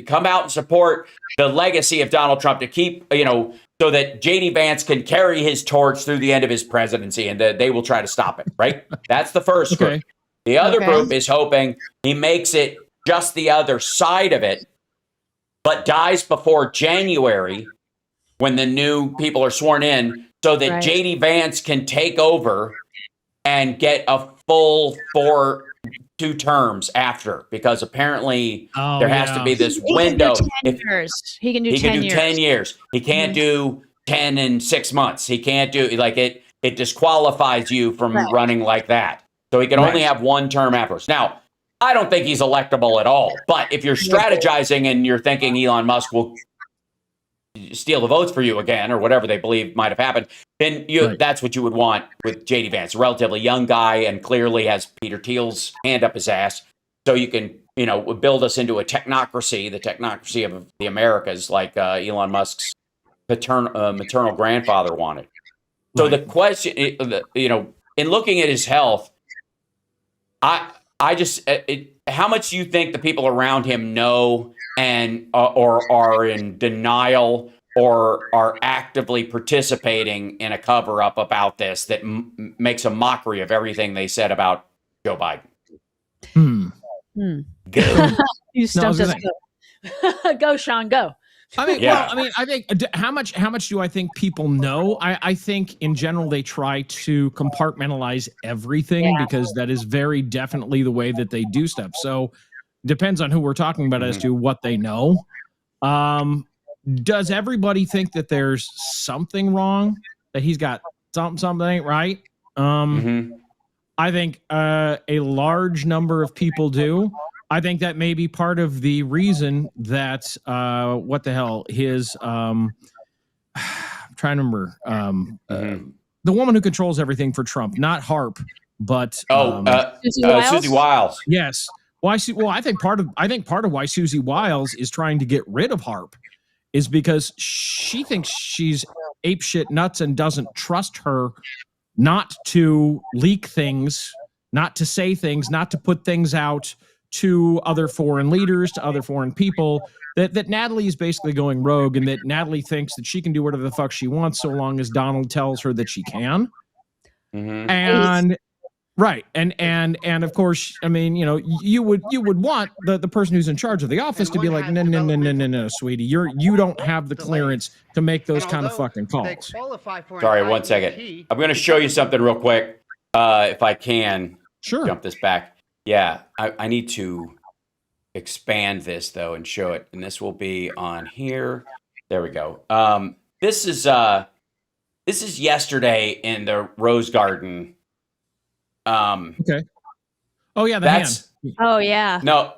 S2: come out and support the legacy of Donald Trump to keep, so that J.D. Vance can carry his torch through the end of his presidency, and they will try to stop it, right? That's the first group. The other group is hoping he makes it just the other side of it, but dies before January when the new people are sworn in, so that J.D. Vance can take over and get a full 2 terms after, because apparently there has to be this window.
S3: He can do
S2: 10 years. He can't do 10 in 6 months. He can't do it disqualifies you from running like that. So he can only have 1 term afterwards. Now, I don't think he's electable at all. But if you're strategizing and you're thinking Elon Musk will steal the votes for you again, or whatever they believe might have happened, then that's what you would want with J.D. Vance, a relatively young guy, and clearly has Peter Thiel's hand up his ass. So you can, build us into a technocracy, the technocracy of the Americas, like Elon Musk's maternal grandfather wanted. So the question, in looking at his health, I just, how much do you think the people around him know and or are in denial or are actively participating in a cover-up about this that makes a mockery of everything they said about Joe Biden? Go.
S3: You stumped us. Go, Sean, go.
S4: I think how much do I think people know? I think in general they try to compartmentalize everything because that is very definitely the way that they do stuff. So depends on who we're talking about as to what they know. Does everybody think that there's something wrong, that he's got something ain't right? I think a large number of people do. I think that may be part of the reason that his I'm trying to remember the woman who controls everything for Trump, not Harp, but
S2: Susie Wiles.
S4: Yes. I think part of why Susie Wiles is trying to get rid of Harp is because she thinks she's apeshit nuts and doesn't trust her not to leak things, not to say things, not to put things out to other foreign leaders, to other foreign people, that Natalie is basically going rogue, and that Natalie thinks that she can do whatever the fuck she wants so long as Donald tells her that she can.
S2: Mm-hmm.
S4: And right. And of course, I mean, you would want the person who's in charge of the office to be like, no, sweetie, you don't have the clearance to make those kind of fucking calls.
S2: Sorry, 1 second. I'm going to show you something real quick, if I can.
S4: Sure.
S2: Jump this back. Yeah, I need to expand this though and show it, and this will be on here. There we go. This is yesterday in the Rose Garden.
S4: Okay. Oh yeah,
S2: that's
S4: hand.
S3: Oh yeah.
S2: No,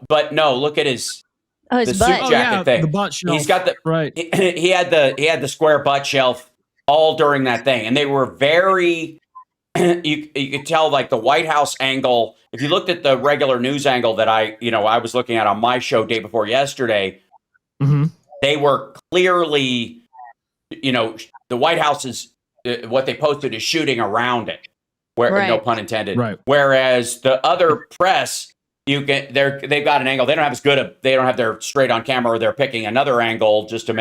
S2: look at his
S3: the
S2: suit
S3: butt.
S2: jacket thing.
S4: The butt shelf.
S2: He's got the
S4: right.
S2: He had the square butt shelf all during that thing, and they were very. You could tell like the White House angle. If you looked at the regular news angle that I was looking at on my show day before yesterday,
S4: mm-hmm.
S2: They were clearly, the White House is what they posted is shooting around it, where
S3: right.
S2: no pun intended.
S4: Right.
S2: Whereas the other press, they've got an angle. They don't have their straight on camera, or they're picking another angle just to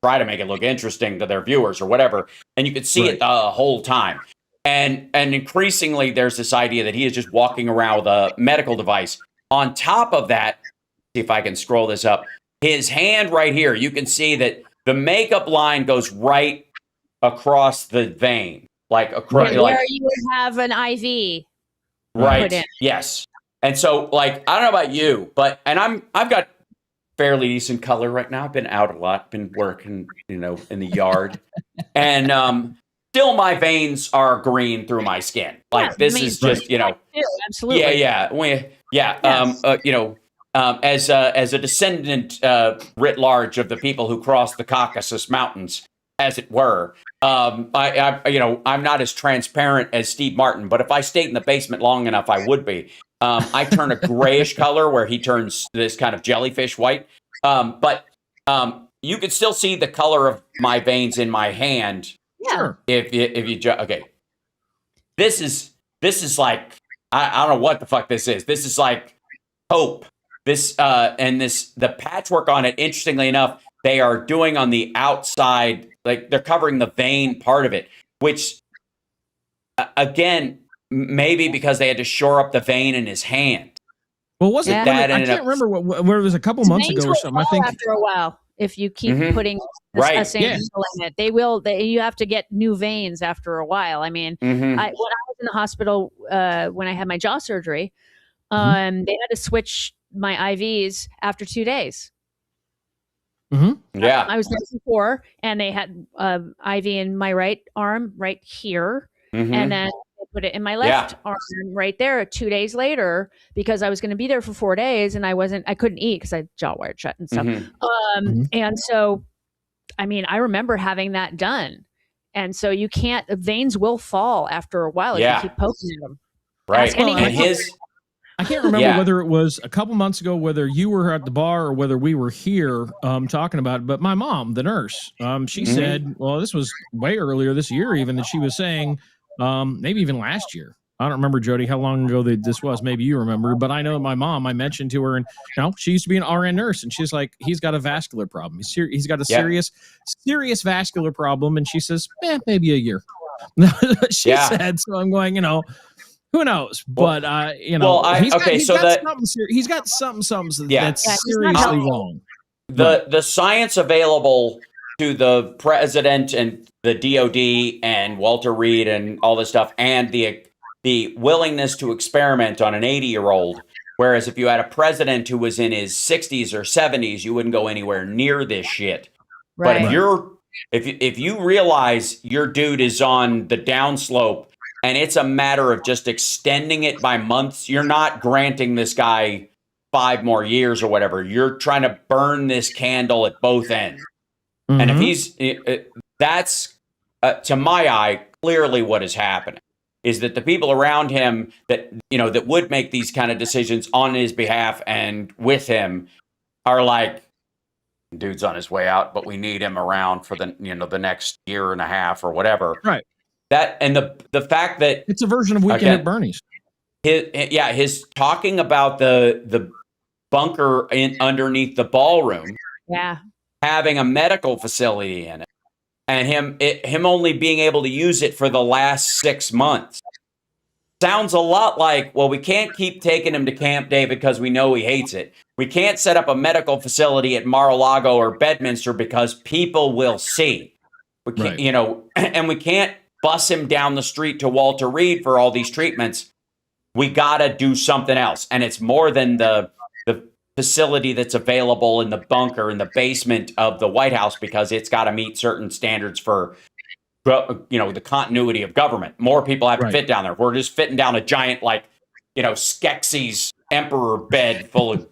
S2: try to make it look interesting to their viewers or whatever. And you could see
S4: right.
S2: it the whole time. And increasingly, there's this idea that he is just walking around with a medical device. On top of that, see if I can scroll this up. His hand right here, you can see that the makeup line goes right across the vein, like across.
S3: Where you would have an IV.
S2: Right. Yes. And so, like, I don't know about you, I've got fairly decent color right now. I've been out a lot, been working, in the yard, and still, my veins are green through my skin. Like this is just,
S3: absolutely.
S2: Yeah. Yes. As a descendant writ large of the people who crossed the Caucasus Mountains, as it were, I'm not as transparent as Steve Martin, but if I stayed in the basement long enough, I would be. I turn a grayish color where he turns this kind of jellyfish white. But you could still see the color of my veins in my hand.
S3: Yeah.
S2: If you okay, this is like I don't know what the fuck this is. This is like hope. The patchwork on it. Interestingly enough, they are doing on the outside, like they're covering the vein part of it, which again maybe because they had to shore up the vein in his hand.
S4: Well, wasn't that? I can't remember where it was a couple months ago or something. I think
S3: after a while. If you keep putting the same needle in it, you have to get new veins after a while. I mean, when I was in the hospital, when I had my jaw surgery, they had to switch my IVs after 2 days.
S4: Mm-hmm.
S2: Yeah.
S3: I was there before, and they had IV in my right arm right here.
S2: Mm-hmm.
S3: And then they put it in my left arm right there 2 days later, because I was going to be there for 4 days, and I couldn't eat because I had jaw wired shut and stuff. And so, I mean, I remember having that done. And so the veins will fall after a while if you keep poking at them.
S2: Right.
S4: I can't remember whether it was a couple months ago, whether you were at the bar or whether we were here talking about it. But my mom, the nurse, she said, well, this was way earlier this year even, that she was saying, maybe even last year. I don't remember, Jody, how long ago this was. Maybe you remember, but I know my mom, I mentioned to her, and she used to be an RN nurse, and she's like, he's got a vascular problem. He's got a serious vascular problem. And she says, maybe a year. She said, so I'm going, who knows? But he's got something that's seriously wrong.
S2: The science available to the president and the DOD and Walter Reed and all this stuff, and the willingness to experiment on an 80-year-old. Whereas if you had a president who was in his 60s or 70s, you wouldn't go anywhere near this shit. Right. But if you realize your dude is on the downslope, and it's a matter of just extending it by months, you're not granting this guy 5 more years or whatever. You're trying to burn this candle at both ends. Mm-hmm. And if that's to my eye, clearly what is happening is that the people around him that would make these kind of decisions on his behalf and with him are like, dude's on his way out, but we need him around for the next year and a half or whatever.
S4: Right.
S2: That and the fact that
S4: it's a version of Weekend at Bernie's.
S2: His talking about the bunker underneath the ballroom, having a medical facility in it, and him only being able to use it for the last 6 months. Sounds a lot like, well, we can't keep taking him to Camp David because we know he hates it. We can't set up a medical facility at Mar-a-Lago or Bedminster because people will see. We can't, and we can't bus him down the street to Walter Reed for all these treatments. We got to do something else. And it's more than the facility that's available in the bunker in the basement of the White House, because it's got to meet certain standards for the continuity of government. More people have to fit down there. We're just fitting down a giant, Skeksis emperor bed full of,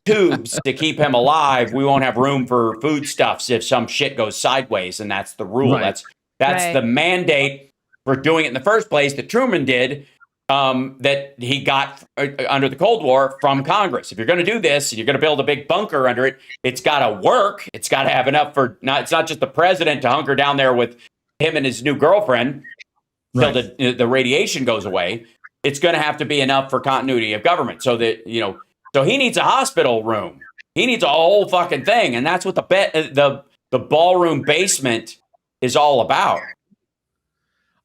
S2: tubes to keep him alive. We won't have room for foodstuffs if some shit goes sideways, and that's the rule. That's the mandate for doing it in the first place that Truman did, that he got under the Cold War from Congress. If you're going to do this and you're going to build a big bunker under it, it's got to work. It's got to have enough it's not just the president to hunker down there with him and his new girlfriend till the radiation goes away. It's going to have to be enough for continuity of government, so that so he needs a hospital room. He needs a whole fucking thing, and that's what the ballroom basement is all about.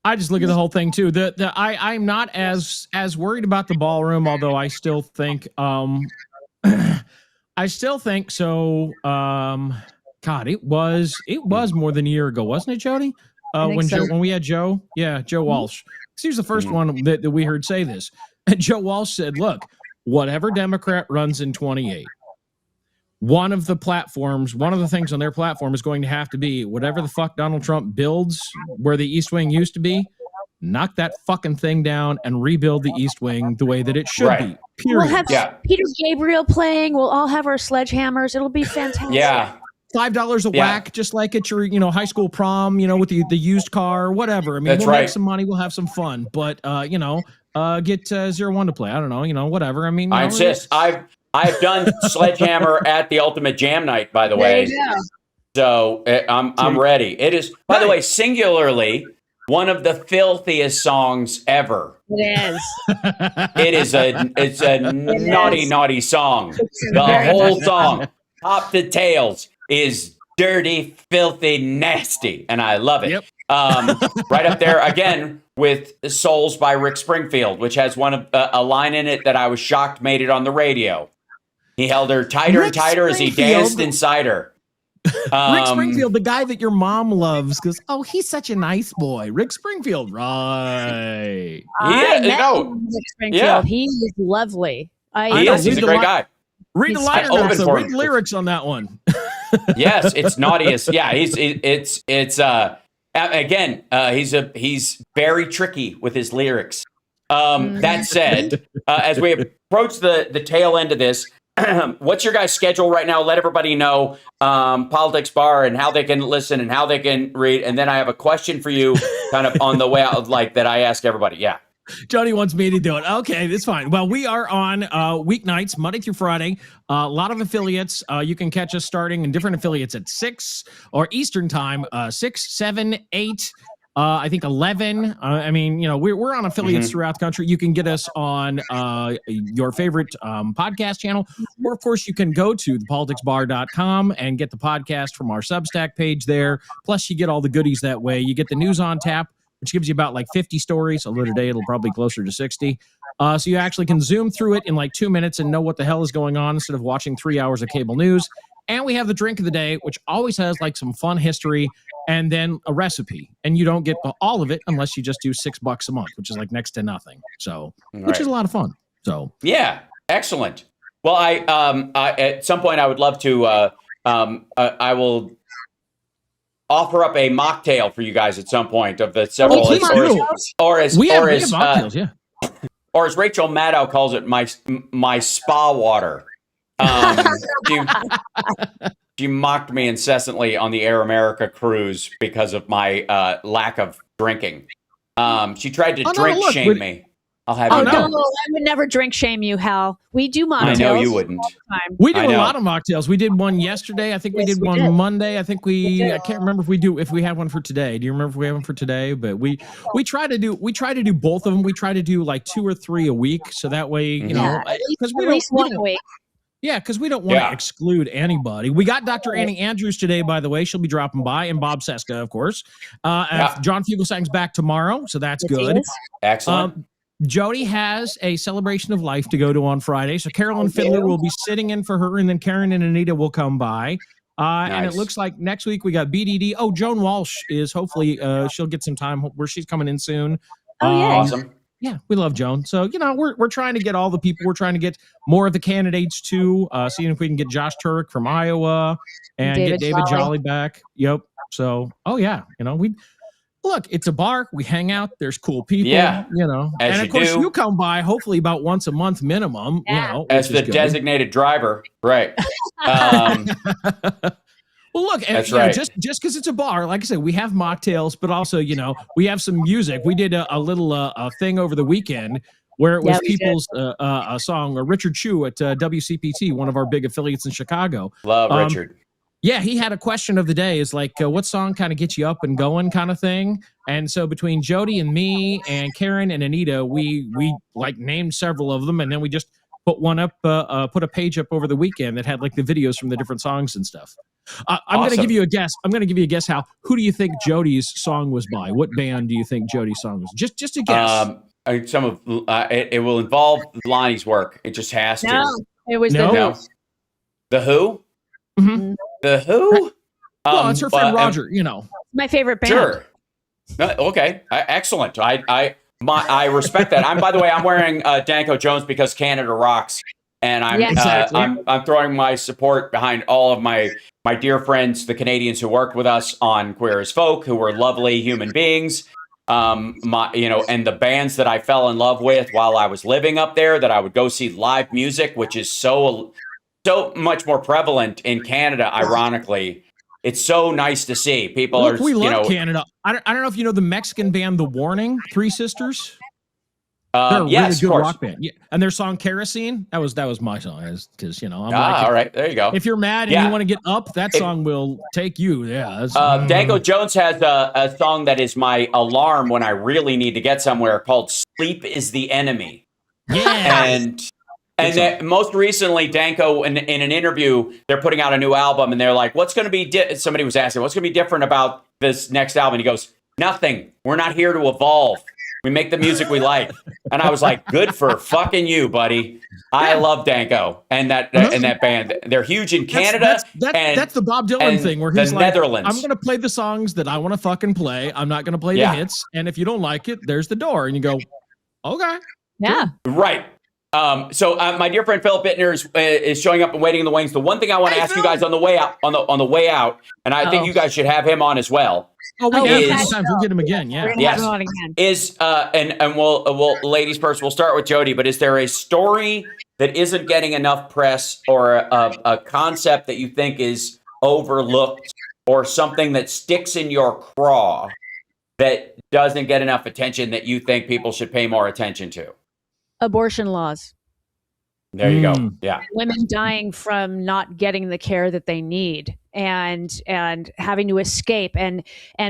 S4: I just look at the whole thing too. I'm not as worried about the ballroom, although I still think so. God, it was more than a year ago, wasn't it, Jody? When we had Joe Walsh. He was the first one that we heard say this. And Joe Walsh said, look, whatever Democrat runs in 28, one of the things on their platform is going to have to be whatever the fuck Donald Trump builds where the East Wing used to be, knock that fucking thing down and rebuild the East Wing the way that it should be. Period.
S3: We'll have Peter Gabriel playing. We'll all have our sledgehammers. It'll be fantastic.
S2: Yeah.
S4: $5 a whack, just like at your, high school prom, with the used car or whatever. I mean, we'll make some money, we'll have some fun, but get 0-1 to play. I don't know, whatever. I mean,
S2: I insist. I've done Sledgehammer at the Ultimate Jam Night, by the way. So I'm ready. It is, by the way, singularly one of the filthiest songs ever.
S3: It is.
S2: It's a naughty song. The whole song, top to tails, is dirty, filthy, nasty, and I love it. Right up there again with "Souls" by Rick Springfield, which has a line in it that I was shocked made it on the radio. He held her tighter and tighter as he danced inside her.
S4: Rick Springfield, the guy that your mom loves, goes, "Oh, he's such a nice boy." Rick Springfield, right?
S3: Rick Springfield. He is lovely.
S2: He's a great guy.
S4: Read the liner notes. Read the lyrics on that one.
S2: Yes, it's naughtiest. Yeah, he's very tricky with his lyrics. That said, as we approach the tail end of this, what's your guys' schedule right now? Let everybody know Politics Bar and how they can listen and how they can read. And then I have a question for you kind of on the way out, that I ask everybody. Yeah.
S4: Jody wants me to do it. Okay, that's fine. Well, we are on weeknights, Monday through Friday. A lot of affiliates. You can catch us starting in different affiliates at 6 or Eastern time, 6, 7, 8, I think 11. We're on affiliates throughout the country. You can get us on your favorite podcast channel. Or, of course, you can go to thepoliticsbar.com and get the podcast from our Substack page there. Plus, you get all the goodies that way. You get the news on tap, which gives you about 50 stories. Although today it'll probably closer to 60. So you actually can zoom through it in 2 minutes and know what the hell is going on instead of watching 3 hours of cable news. And we have the drink of the day, which always has some fun history and then a recipe. And you don't get all of it unless you just do $6 a month, which is next to nothing. So, which is a lot of fun. So,
S2: yeah, excellent. Well, I at some point I would love to. I will offer up a mocktail for you guys at some point of the several, or as Rachel Maddow calls it, my spa water. She mocked me incessantly on the Air America cruise because of my lack of drinking. She tried to shame me. I'll have
S3: Oh
S2: you
S3: no,
S2: down.
S3: I would never drink shame you, Hal. We do mocktails.
S2: I know you wouldn't.
S3: all the time.
S4: We do
S2: I
S4: a
S2: know.
S4: lot of mocktails. We did one yesterday. I think we
S3: Yes,
S4: did
S3: we
S4: one
S3: did.
S4: Monday. I think
S3: We did.
S4: I can't remember if we have one for today. Do you remember if we have one for today? But we try to do both of them. We try to do like 2 or 3 a week, so that way, you know,
S3: Yeah,
S4: because
S3: at least one a week.
S4: Yeah, because we don't want to
S2: Yeah.
S4: exclude anybody. We got Dr. Annie Andrews today, by the way. She'll be dropping by, and Bob Seska, of course.
S2: Yeah.
S4: John Fugelsang's back tomorrow, so that's
S3: Yes, he
S4: good.
S3: is.
S2: Excellent.
S4: Jody has a celebration of life to go to on Friday, so Carolyn Fiddler will be sitting in for her, and then Karen and Anita will come by. And it
S2: Nice.
S4: looks like next week we got BDD. Oh, Joan Walsh is hopefully she'll get some time where she's coming in soon.
S3: Oh, yeah.
S2: Awesome.
S4: Yeah, we love Joan. So, you know, we're trying to get all the people. We're trying to get more of the candidates too. Seeing if we can get Josh Turek from Iowa and
S3: David
S4: get David
S3: Jolly.
S4: Jolly back. Yep. So, oh yeah, you know, we look. It's a bar. We hang out. There's cool people.
S2: Yeah,
S4: you know,
S2: as
S4: and of
S2: you
S4: course
S2: do.
S4: you come by. Hopefully about once a month minimum.
S3: Yeah.
S4: You know,
S2: As
S4: which
S2: the
S4: is good.
S2: designated driver, right? Um,
S4: Well, look,
S2: That's
S4: you know,
S2: right.
S4: just because it's a bar, like I said, we have mocktails, but also, you know, we have some music. We did a little a thing over the weekend where it was
S3: Yeah, we did.
S4: people's a song, Richard Chu at WCPT, one of our big affiliates in Chicago.
S2: love Richard.
S4: Yeah, he had a question of the day is like, what song kind of gets you up and going kind of thing. And so between Jody and me and Karen and Anita, we like named several of them, and then we just put one up, put a page up over the weekend that had like the videos from the different songs and stuff. I'm going to
S2: Awesome.
S4: give you a guess. I'm going to give you a guess, Hal. Who do you think Jody's song was by? What band do you think Jody's song was? Just a guess.
S2: Some of it will involve Lonnie's work. It just has to.
S3: No, it was
S4: No?
S3: the
S2: No. The Who?
S4: Mhm.
S2: The Who?
S4: Well, it's her friend
S2: but-
S4: Roger, you know.
S3: my favorite band.
S2: Sure. Okay. Excellent. I respect that. By the way, I'm wearing Danko Jones because Canada rocks, and I'm
S3: Yeah.
S4: Exactly.
S2: I'm throwing my support behind all of my dear friends, the Canadians who worked with us on Queer as Folk, who were lovely human beings. And the bands that I fell in love with while I was living up there, that I would go see live music, which is so much more prevalent in Canada. Ironically, it's so nice to see people
S4: Look,
S2: are,
S4: we love
S2: you know,
S4: Canada. I don't know if you know the Mexican band The Warning, Three Sisters. They're a
S2: yes,
S4: really
S2: of
S4: good
S2: course.
S4: rock band. Yeah. And their song Kerosene, that was my song, because you know, I'm
S2: Ah,
S4: like,
S2: all right, there you go.
S4: if you're mad and
S2: Yeah.
S4: you want to get up, that
S2: It-
S4: song will take you. Yeah. that's-
S2: Danko Jones has a song that is my alarm when I really need to get somewhere, called "Sleep Is the Enemy."
S4: yeah.
S2: And that most recently, Danko, in an interview, they're putting out a new album, and they're like, "What's going to be?" Somebody was asking, "What's going to be different about this next album?" And he goes, "Nothing. We're not here to evolve. We make the music we like." And I was like, "Good for fucking you, buddy." I love Danko and that band. They're huge in Canada.
S4: That's the Bob Dylan
S2: and
S4: thing where
S2: the
S4: he's like,
S2: Netherlands.
S4: I'm going to play the songs that I want to fucking play. I'm not going to play
S2: Yeah.
S4: the hits. And if you don't like it, there's the door. And you go, okay.
S3: Yeah.
S2: Right. So my dear friend Philip Bittner is showing up and waiting in the wings. The one thing I want to
S4: Hey,
S2: ask you
S4: Phil.
S2: guys on the way out, on the way out, and I think you guys should have him on as well.
S4: Oh, we
S3: Oh,
S4: have
S2: is-
S4: many times. We'll get him again. Yeah.
S3: We're gonna
S2: Yes.
S3: have him on again.
S2: Is and we'll ladies first. We'll start with Jody. But is there a story that isn't getting enough press, or a concept that you think is overlooked, or something that sticks in your craw that doesn't get enough attention that you think people should pay more attention to?
S3: Abortion laws.
S2: There you go.
S4: Mm.
S2: Yeah.
S3: Women dying from not getting the care that they need, and having to escape, and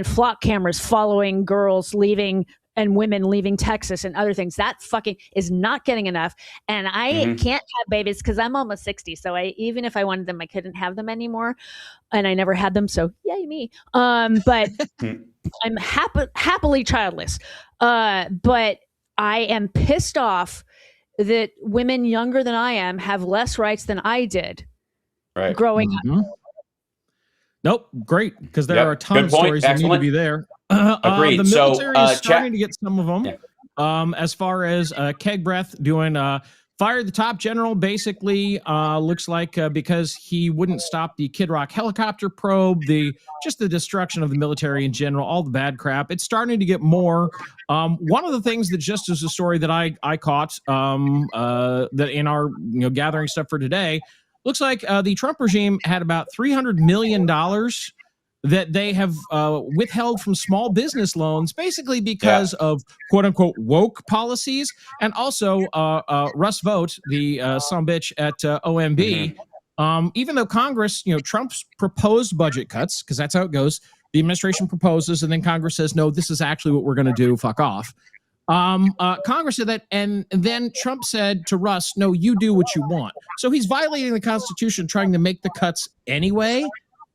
S3: flock cameras following girls leaving and women leaving Texas and other things. That fucking is not getting enough. And I
S2: Mhm.
S3: can't have babies because I'm almost 60. So even if I wanted them, I couldn't have them anymore. And I never had them. So yay me. But I'm happily childless. But I am pissed off that women younger than I am have less rights than I did
S2: Right.
S3: growing up.
S4: Mhm. Nope. Great. Because there
S2: Yep.
S4: are a ton
S2: Good
S4: of
S2: point.
S4: stories that need to
S2: Excellent.
S4: be there.
S2: Agreed.
S4: The
S2: So,
S4: military is
S2: check-
S4: starting to get some of them.
S2: Yeah.
S4: As far as Keg Breath doing fired the top general, basically looks like because he wouldn't stop the Kid Rock helicopter probe, the destruction of the military in general, all the bad crap. It's starting to get more. One of the things that just is a story that I caught that in our gathering stuff for today, looks like the Trump regime had about $300 million that they have withheld from small business loans, basically because of quote unquote woke policies. And also Russ Vought, the son of a bitch at OMB, even though Congress, Trump's proposed budget cuts, because that's how it goes. The administration proposes, and then Congress says, no, this is actually what we're going to do. Fuck off. Congress said that, and then Trump said to Russ, no, you do what you want. So he's violating the Constitution, trying to make the cuts anyway.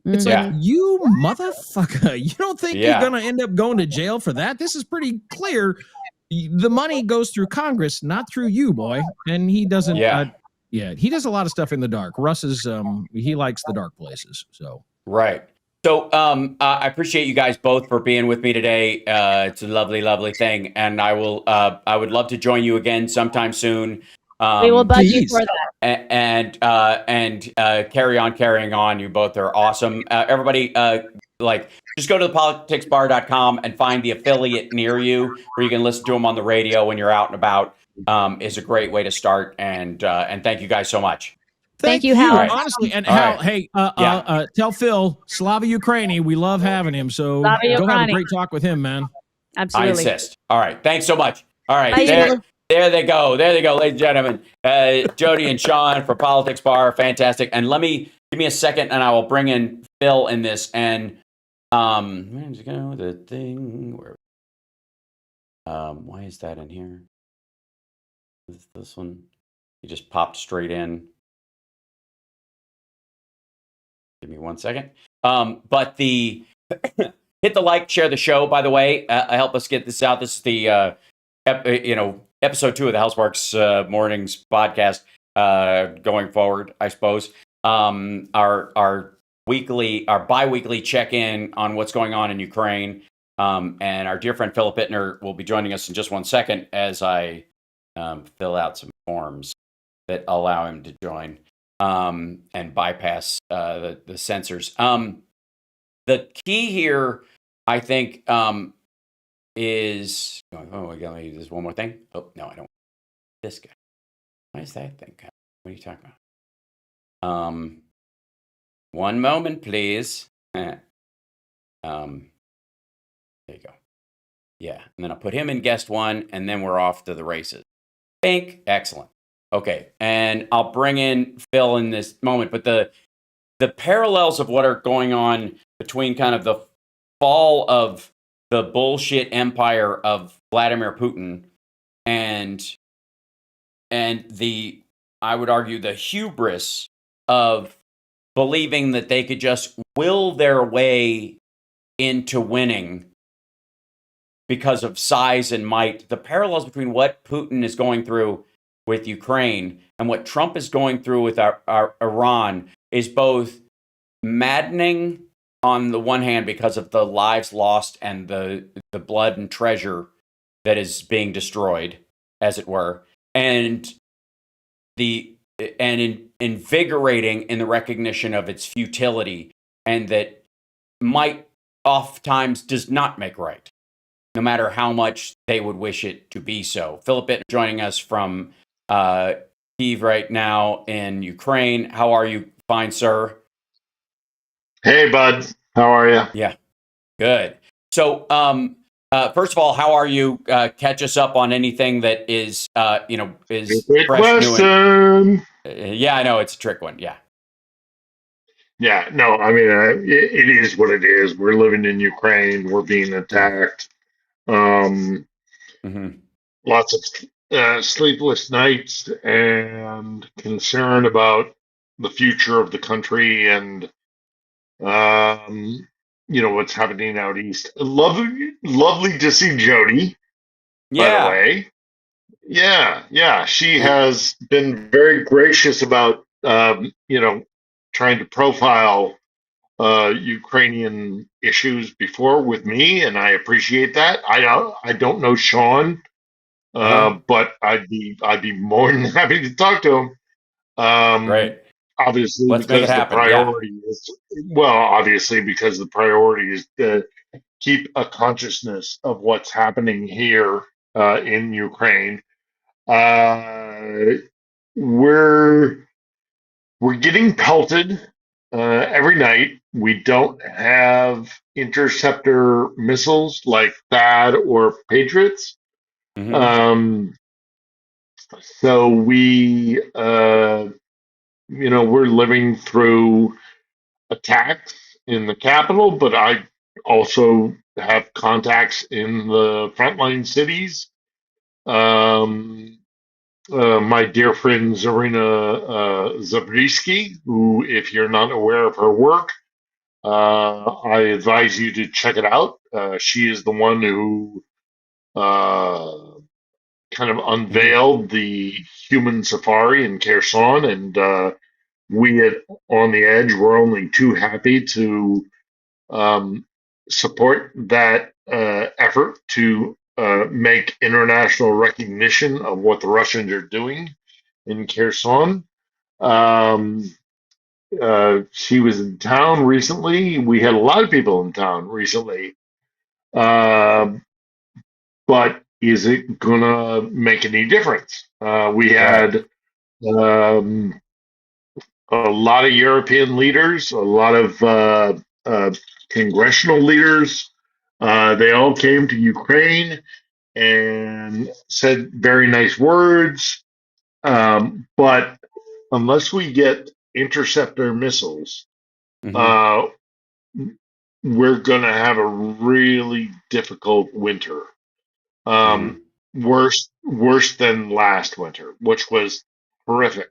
S4: It's like, you motherfucker, you don't think you're going to end up going to jail for that? This is pretty clear. The money goes through Congress, not through you, boy. And he doesn't, he does a lot of stuff in the dark. Russ is, he likes the dark places, so.
S2: Right. So I appreciate you guys both for being with me today. It's a lovely, lovely thing, and I would love to join you again sometime soon.
S3: We will bug you for that.
S2: And carrying on. You both are awesome. Everybody, just go to thepoliticsbar.com and find the affiliate near you where you can listen to them on the radio when you're out and about. Is a great way to start. And thank you guys so much.
S3: Thank you, Hal.
S4: Honestly, and Hal, hey, tell Phil, Slava Ukraini, we love having him. So go have a great talk with him, man.
S3: Absolutely.
S2: I insist. All right. Thanks so much. All right. There they go, ladies and gentlemen. Jody and Sean for Politics Bar, fantastic. And give me a second, and I will bring in Phil in this. And where's it go? The thing. Why is that in here? This one. He just popped straight in. Give me 1 second. But hit the like, share the show, by the way. Help us get this out. This is the episode 2 of the Houseworks Mornings podcast going forward, I suppose. Our bi-weekly check-in on what's going on in Ukraine. And our dear friend Philip Ittner will be joining us in just 1 second as I fill out some forms that allow him to join. And bypass the censors. The key here, I think, is... Oh, I got to use this one more thing. Oh, no, I don't. This guy. Why is that thing? What are you talking about? One moment, please. There you go. Yeah, and then I'll put him in guest 1, and then we're off to the races. Bink. Excellent. Okay, and I'll bring in Phil in this moment, but the parallels of what are going on between kind of the fall of the bullshit empire of Vladimir Putin and I would argue the hubris of believing that they could just will their way into winning because of size and might. The parallels between what Putin is going through with Ukraine and what Trump is going through with our Iran is both maddening on the one hand because of the lives lost and the blood and treasure that is being destroyed, as it were, and invigorating in the recognition of its futility, and that might oftentimes does not make right, no matter how much they would wish it to be so. Philip Ittner joining us from Kyiv right now in Ukraine. How are you? Fine, sir.
S5: Hey, bud. How are you?
S2: Yeah, good. So, first of all, how are you? Catch us up on anything that is, is
S5: great
S2: fresh,
S5: question.
S2: New. Yeah, I know it's a trick one. Yeah.
S5: Yeah. No, I mean, it is what it is. We're living in Ukraine. We're being attacked. Lots of sleepless nights and concern about the future of the country and what's happening out east. Lovely to see Jody, by the way. Yeah. She has been very gracious about trying to profile Ukrainian issues before with me, and I appreciate that. I don't know Sean, but I'd be more than happy to talk to him.
S2: Great.
S5: Obviously,
S2: Let's
S5: because
S2: make it happen.
S5: Obviously because the priority is to keep a consciousness of what's happening here in Ukraine. We're getting pelted every night We don't have interceptor missiles like THAAD or Patriots.
S2: Mm-hmm.
S5: So we're living through attacks in the capital, but I also have contacts in the frontline cities. My dear friend Zarina Zabriskie, who, if you're not aware of her work, I advise you to check it out. She is the one who kind of unveiled the human safari in Kherson, and we at On the Edge were only too happy to um, support that effort to make international recognition of what the Russians are doing in Kherson. Um, she was in town recently. We had a lot of people in town recently. Uh, but is it going to make any difference? We had um, a lot of European leaders, a lot of congressional leaders. They all came to Ukraine and said very nice words. But unless we get interceptor missiles, uh, we're going to have a really difficult winter. Worse than last winter, which was horrific.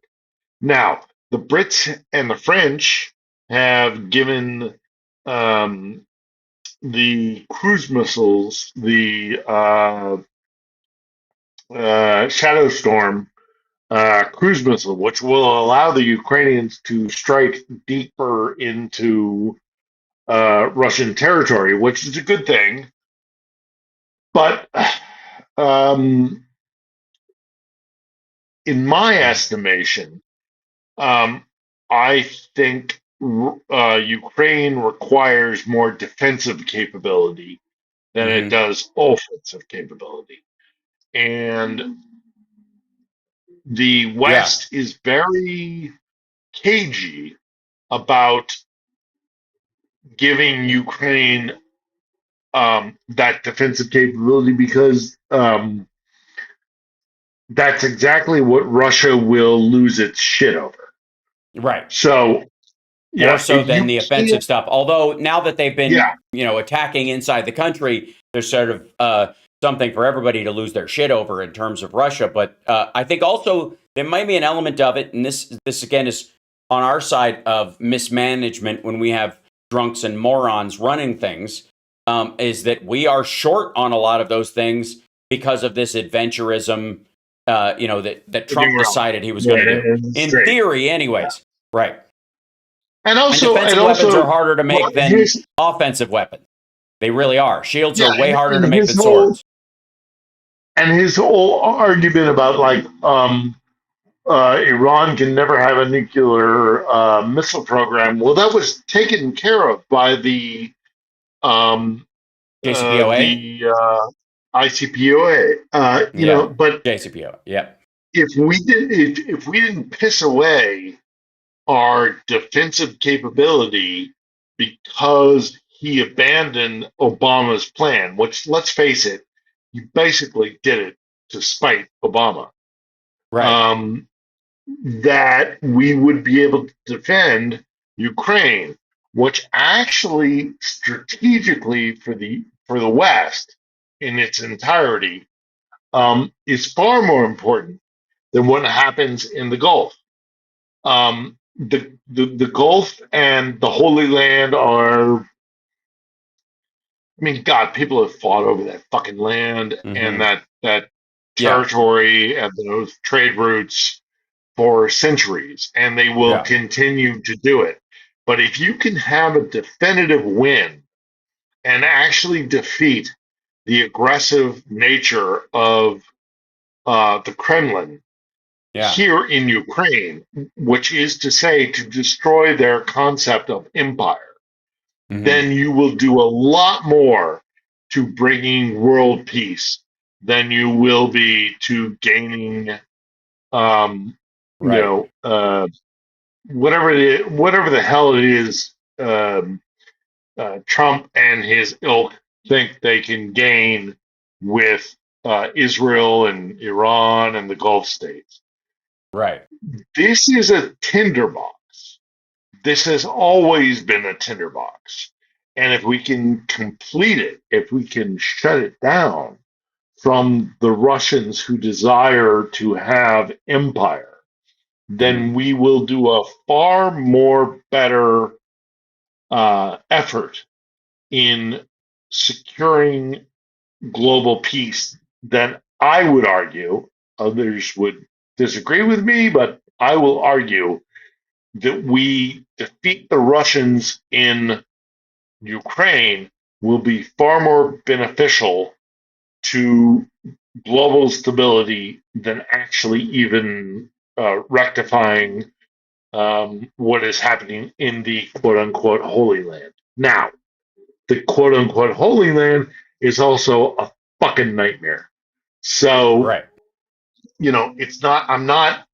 S5: Now, the Brits and the French have given the cruise missiles the Shadow Storm cruise missile, which will allow the Ukrainians to strike deeper into Russian territory, which is a good thing. But in my estimation, I think Ukraine requires more defensive capability than it does offensive capability. And the West is very cagey about giving Ukraine that defensive capability because that's exactly what Russia will lose its shit over.
S2: Right.
S5: So,
S2: more so than the offensive stuff. Although now that they've been, attacking inside the country, there's sort of something for everybody to lose their shit over in terms of Russia. But I think also there might be an element of it, and this again is on our side of mismanagement when we have drunks and morons running things, is that we are short on a lot of those things because of this adventurism, that Trump decided he was going to do. In theory, anyways. Right.
S5: And also,
S2: defensive weapons are harder to make than offensive weapons. They really are. Shields are way harder to make than swords.
S5: And his whole argument about Iran can never have a nuclear missile program. Well, that was taken care of by the
S2: JCPOA,
S5: ICPOA. But
S2: JCPOA, yeah.
S5: If we didn't piss away our defensive capability because he abandoned Obama's plan, which, let's face it, he basically did it to spite Obama.
S2: Right.
S5: That we would be able to defend Ukraine, which actually strategically for the West in its entirety is far more important than what happens in the Gulf. The Gulf and the Holy Land are, I mean, God, people have fought over that fucking land and that territory and those trade routes for centuries, and they will continue to do it. But if you can have a definitive win and actually defeat the aggressive nature of the Kremlin, here in Ukraine, which is to say to destroy their concept of empire, then you will do a lot more to bringing world peace than you will be to gaining, whatever the hell it is Trump and his ilk think they can gain with Israel and Iran and the Gulf states.
S2: Right.
S5: This is a tinderbox. This has always been a tinderbox. And if we can complete it, if we can shut it down from the Russians who desire to have empire, then we will do a far more better effort in securing global peace than I would argue. Others would disagree with me, but I will argue that we defeat the Russians in Ukraine will be far more beneficial to global stability than actually even rectifying what is happening in the quote unquote Holy Land. Now, the quote unquote Holy Land is also a fucking nightmare. So,
S2: right.
S5: It's not, I'm not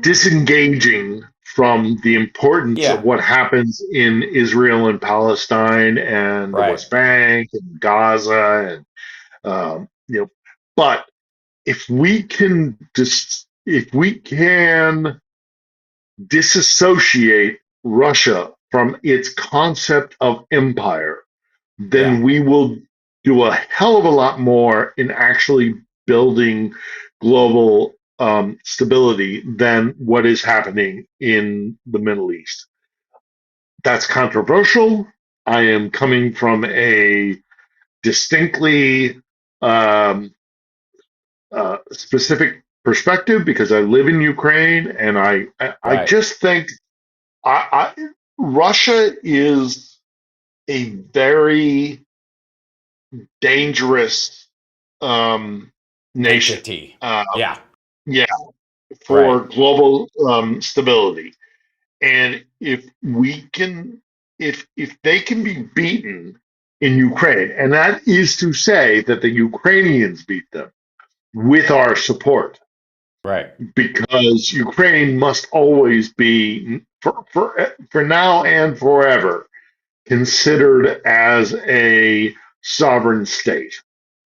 S5: disengaging from the importance of what happens in Israel and Palestine and the West Bank and Gaza and but if we can disassociate Russia from its concept of empire, then we will do a hell of a lot more in actually building global stability than what is happening in the Middle East. That's controversial. I am coming from a distinctly specific perspective because I live in Ukraine, and I just think Russia is a very dangerous nation. For global stability. And if they can be beaten in Ukraine, and that is to say that the Ukrainians beat them with our support,
S2: right?
S5: Because Ukraine must always be, for now and forever, considered as a sovereign state.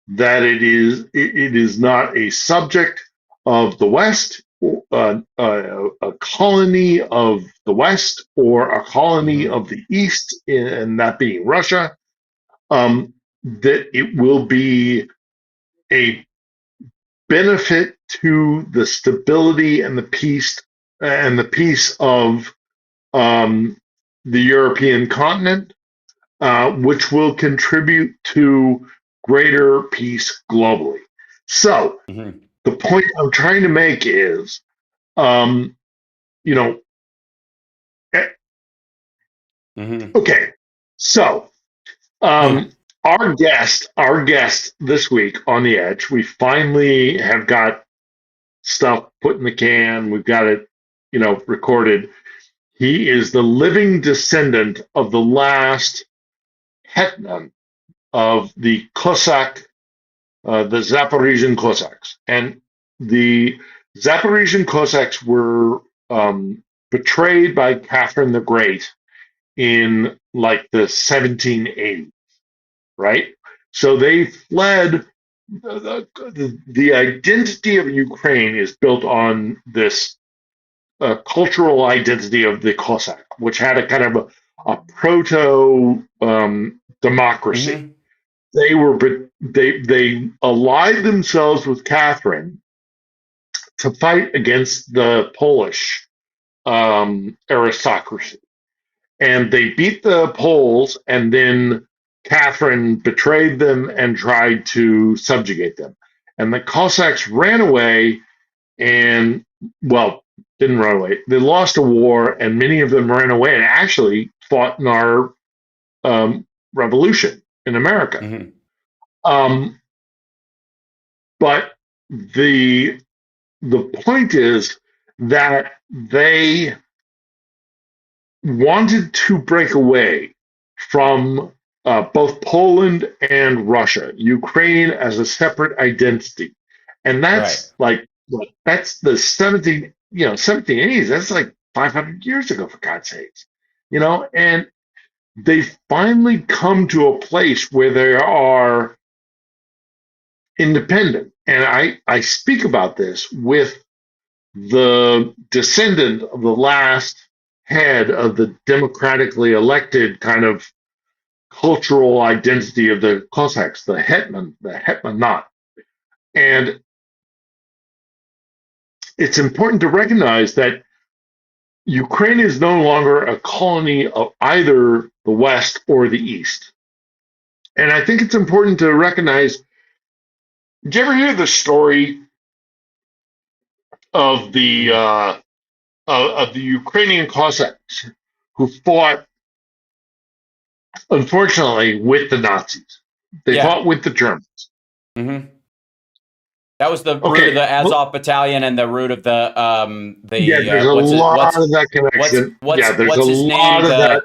S5: That it is not a subject of the West, a colony of the West, or a colony of the East, and that being Russia. That it will be a benefit to the stability and the peace of the European continent, which will contribute to greater peace globally. So the point I'm trying to make is, okay, so our guest this week on The Edge, we finally have got stuff put in the can. We've got it, recorded. He is the living descendant of the last hetman of the Cossack, the Zaporizhian Cossacks. And the Zaporizhian Cossacks were betrayed by Catherine the Great in like the 1780s, right? So they fled. The identity of Ukraine is built on this cultural identity of the Cossack, which had a kind of a proto democracy. They allied themselves with Catherine to fight against the Polish aristocracy, and they beat the Poles, and then Catherine betrayed them and tried to subjugate them. And the Cossacks ran away and, didn't run away. They lost a war, and many of them ran away and actually fought in our revolution in America. But the point is that they wanted to break away from both Poland and Russia, Ukraine as a separate identity. And that's that's the 1780s. That's like 500 years ago, for God's sakes. And they finally come to a place where they are independent. And I speak about this with the descendant of the last head of the democratically elected kind of cultural identity of the Cossacks, the Hetmanat. And it's important to recognize that Ukraine is no longer a colony of either the West or the East. And I think it's important to recognize, did you ever hear the story of the Ukrainian Cossacks who fought, unfortunately, with the Nazis? They fought with the Germans.
S2: Mm-hmm. That was the root of the Azov battalion and the root of the
S5: there's a lot of that connection.
S2: What's his name?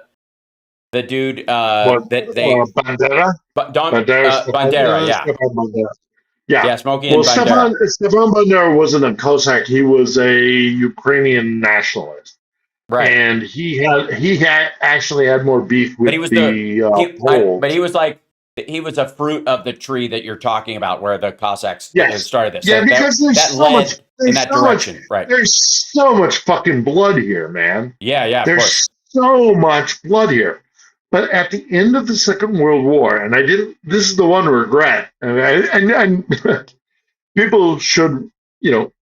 S2: The dude that they
S5: Bandera.
S2: Bandera, yeah.
S5: Yeah,
S2: Smokey and
S5: Bandera. Stefan Bandera wasn't a Cossack. He was a Ukrainian nationalist.
S2: Right.
S5: And he had actually had more beef with
S2: but he was a fruit of the tree that you're talking about, where the Cossacks started this.
S5: Yeah, so because there's so much
S2: in that direction. Right.
S5: There's so much fucking blood here, man.
S2: Yeah.
S5: There's so much blood here. But at the end of the Second World War, and this is the one regret, and people should,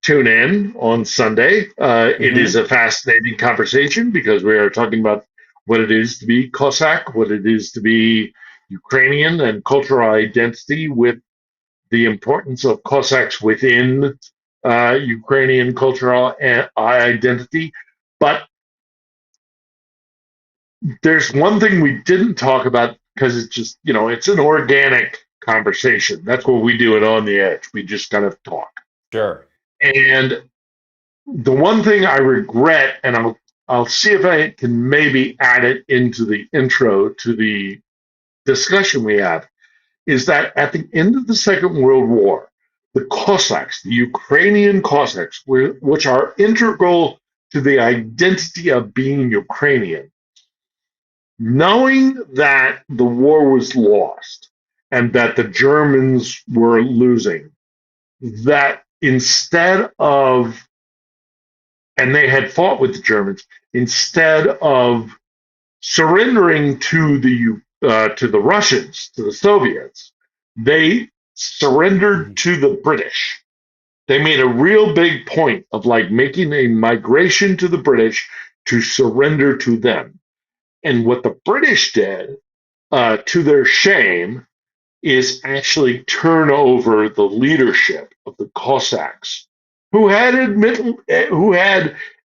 S5: tune in on Sunday. It is a fascinating conversation because we are talking about what it is to be Cossack, what it is to be Ukrainian, and cultural identity, with the importance of Cossacks within Ukrainian cultural identity. But there's one thing we didn't talk about, because it's just, it's an organic conversation. That's what we do it On the Edge. We just kind of talk.
S2: Sure.
S5: And the one thing I regret, and I'll see if I can maybe add it into the intro to the discussion we have, is that at the end of the Second World War, the Cossacks, the Ukrainian Cossacks, which are integral to the identity of being Ukrainian, knowing that the war was lost and that the Germans were losing, that instead of, and they had fought with the Germans, instead of surrendering to the Russians, to the Soviets, they surrendered to the British. They made a real big point of making a migration to the British to surrender to them. And what the British did, to their shame, is actually turn over the leadership of the Cossacks, who had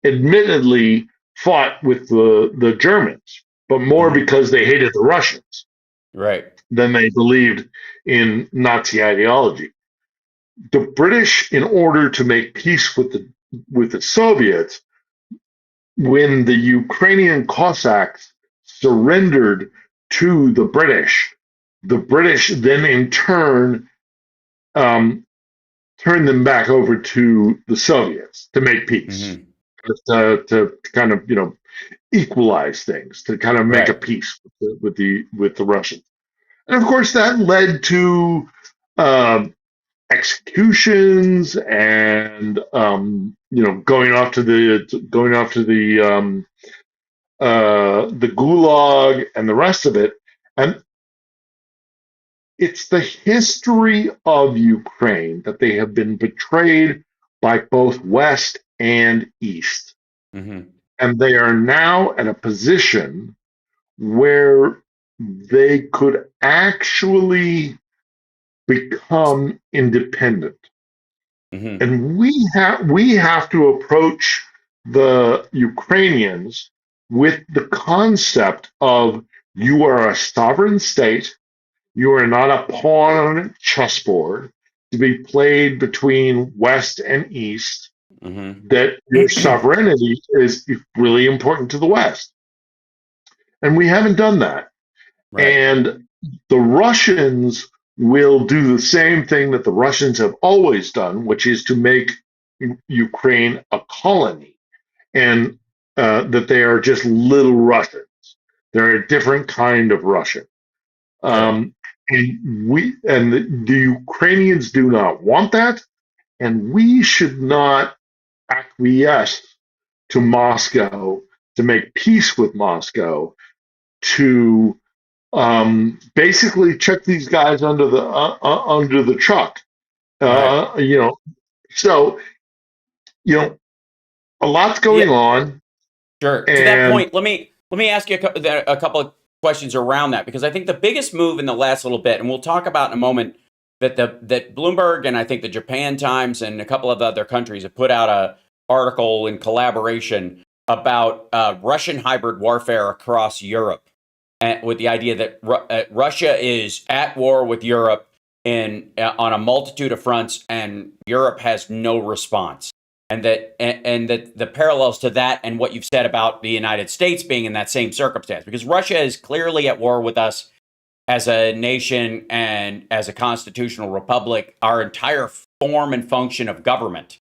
S5: admittedly fought with the Germans, but more because they hated the Russians,
S2: right,
S5: than they believed in Nazi ideology. The British, in order to make peace with the Soviets, when the Ukrainian Cossacks surrendered to the British then in turn turned them back over to the Soviets to make peace, to kind of equalize things, to kind of make a peace with the Russians. And of course that led to executions and going off to the Gulag and the rest of it. And it's the history of Ukraine that they have been betrayed by both West and East.
S2: Mm-hmm.
S5: And they are now at a position where they could actually become independent.
S2: Mm-hmm.
S5: And we have to approach the Ukrainians with the concept of, you are a sovereign state. You are not a pawn on a chessboard to be played between West and East.
S2: Mm-hmm.
S5: That your sovereignty is really important to the West. And we haven't done that. Right. And the Russians will do the same thing that the Russians have always done, which is to make Ukraine a colony, and that they are just little Russians. They're a different kind of Russian. And the Ukrainians do not want that, and we should not acquiesce to Moscow to make peace with Moscow, to basically check these guys under the truck. You know, so a lot's going on.
S2: Sure. To that point, let me ask you a couple of questions around that, because I think the biggest move in the last little bit, and we'll talk about in a moment, that Bloomberg and I think the Japan Times and a couple of other countries have put out a article in collaboration about Russian hybrid warfare across Europe, and with the idea that Russia is at war with Europe on a multitude of fronts, and Europe has no response. And that the parallels to that and what you've said about the United States being in that same circumstance, because Russia is clearly at war with us as a nation and as a constitutional republic. Our entire form and function of government,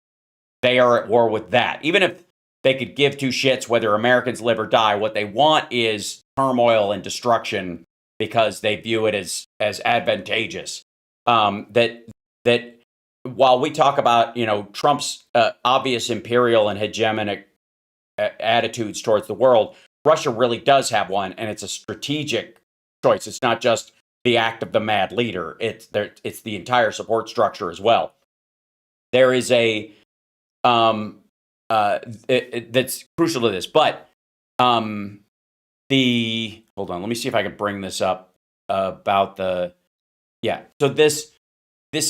S2: they are at war with that. Even if they could give two shits whether Americans live or die, what they want is turmoil and destruction because they view it as advantageous. That while we talk about, Trump's obvious imperial and hegemonic attitudes towards the world, Russia really does have one, and it's a strategic choice. It's not just the act of the mad leader. It's the entire support structure as well. There is a that's crucial to this, but hold on, let me see if I can bring this up about so this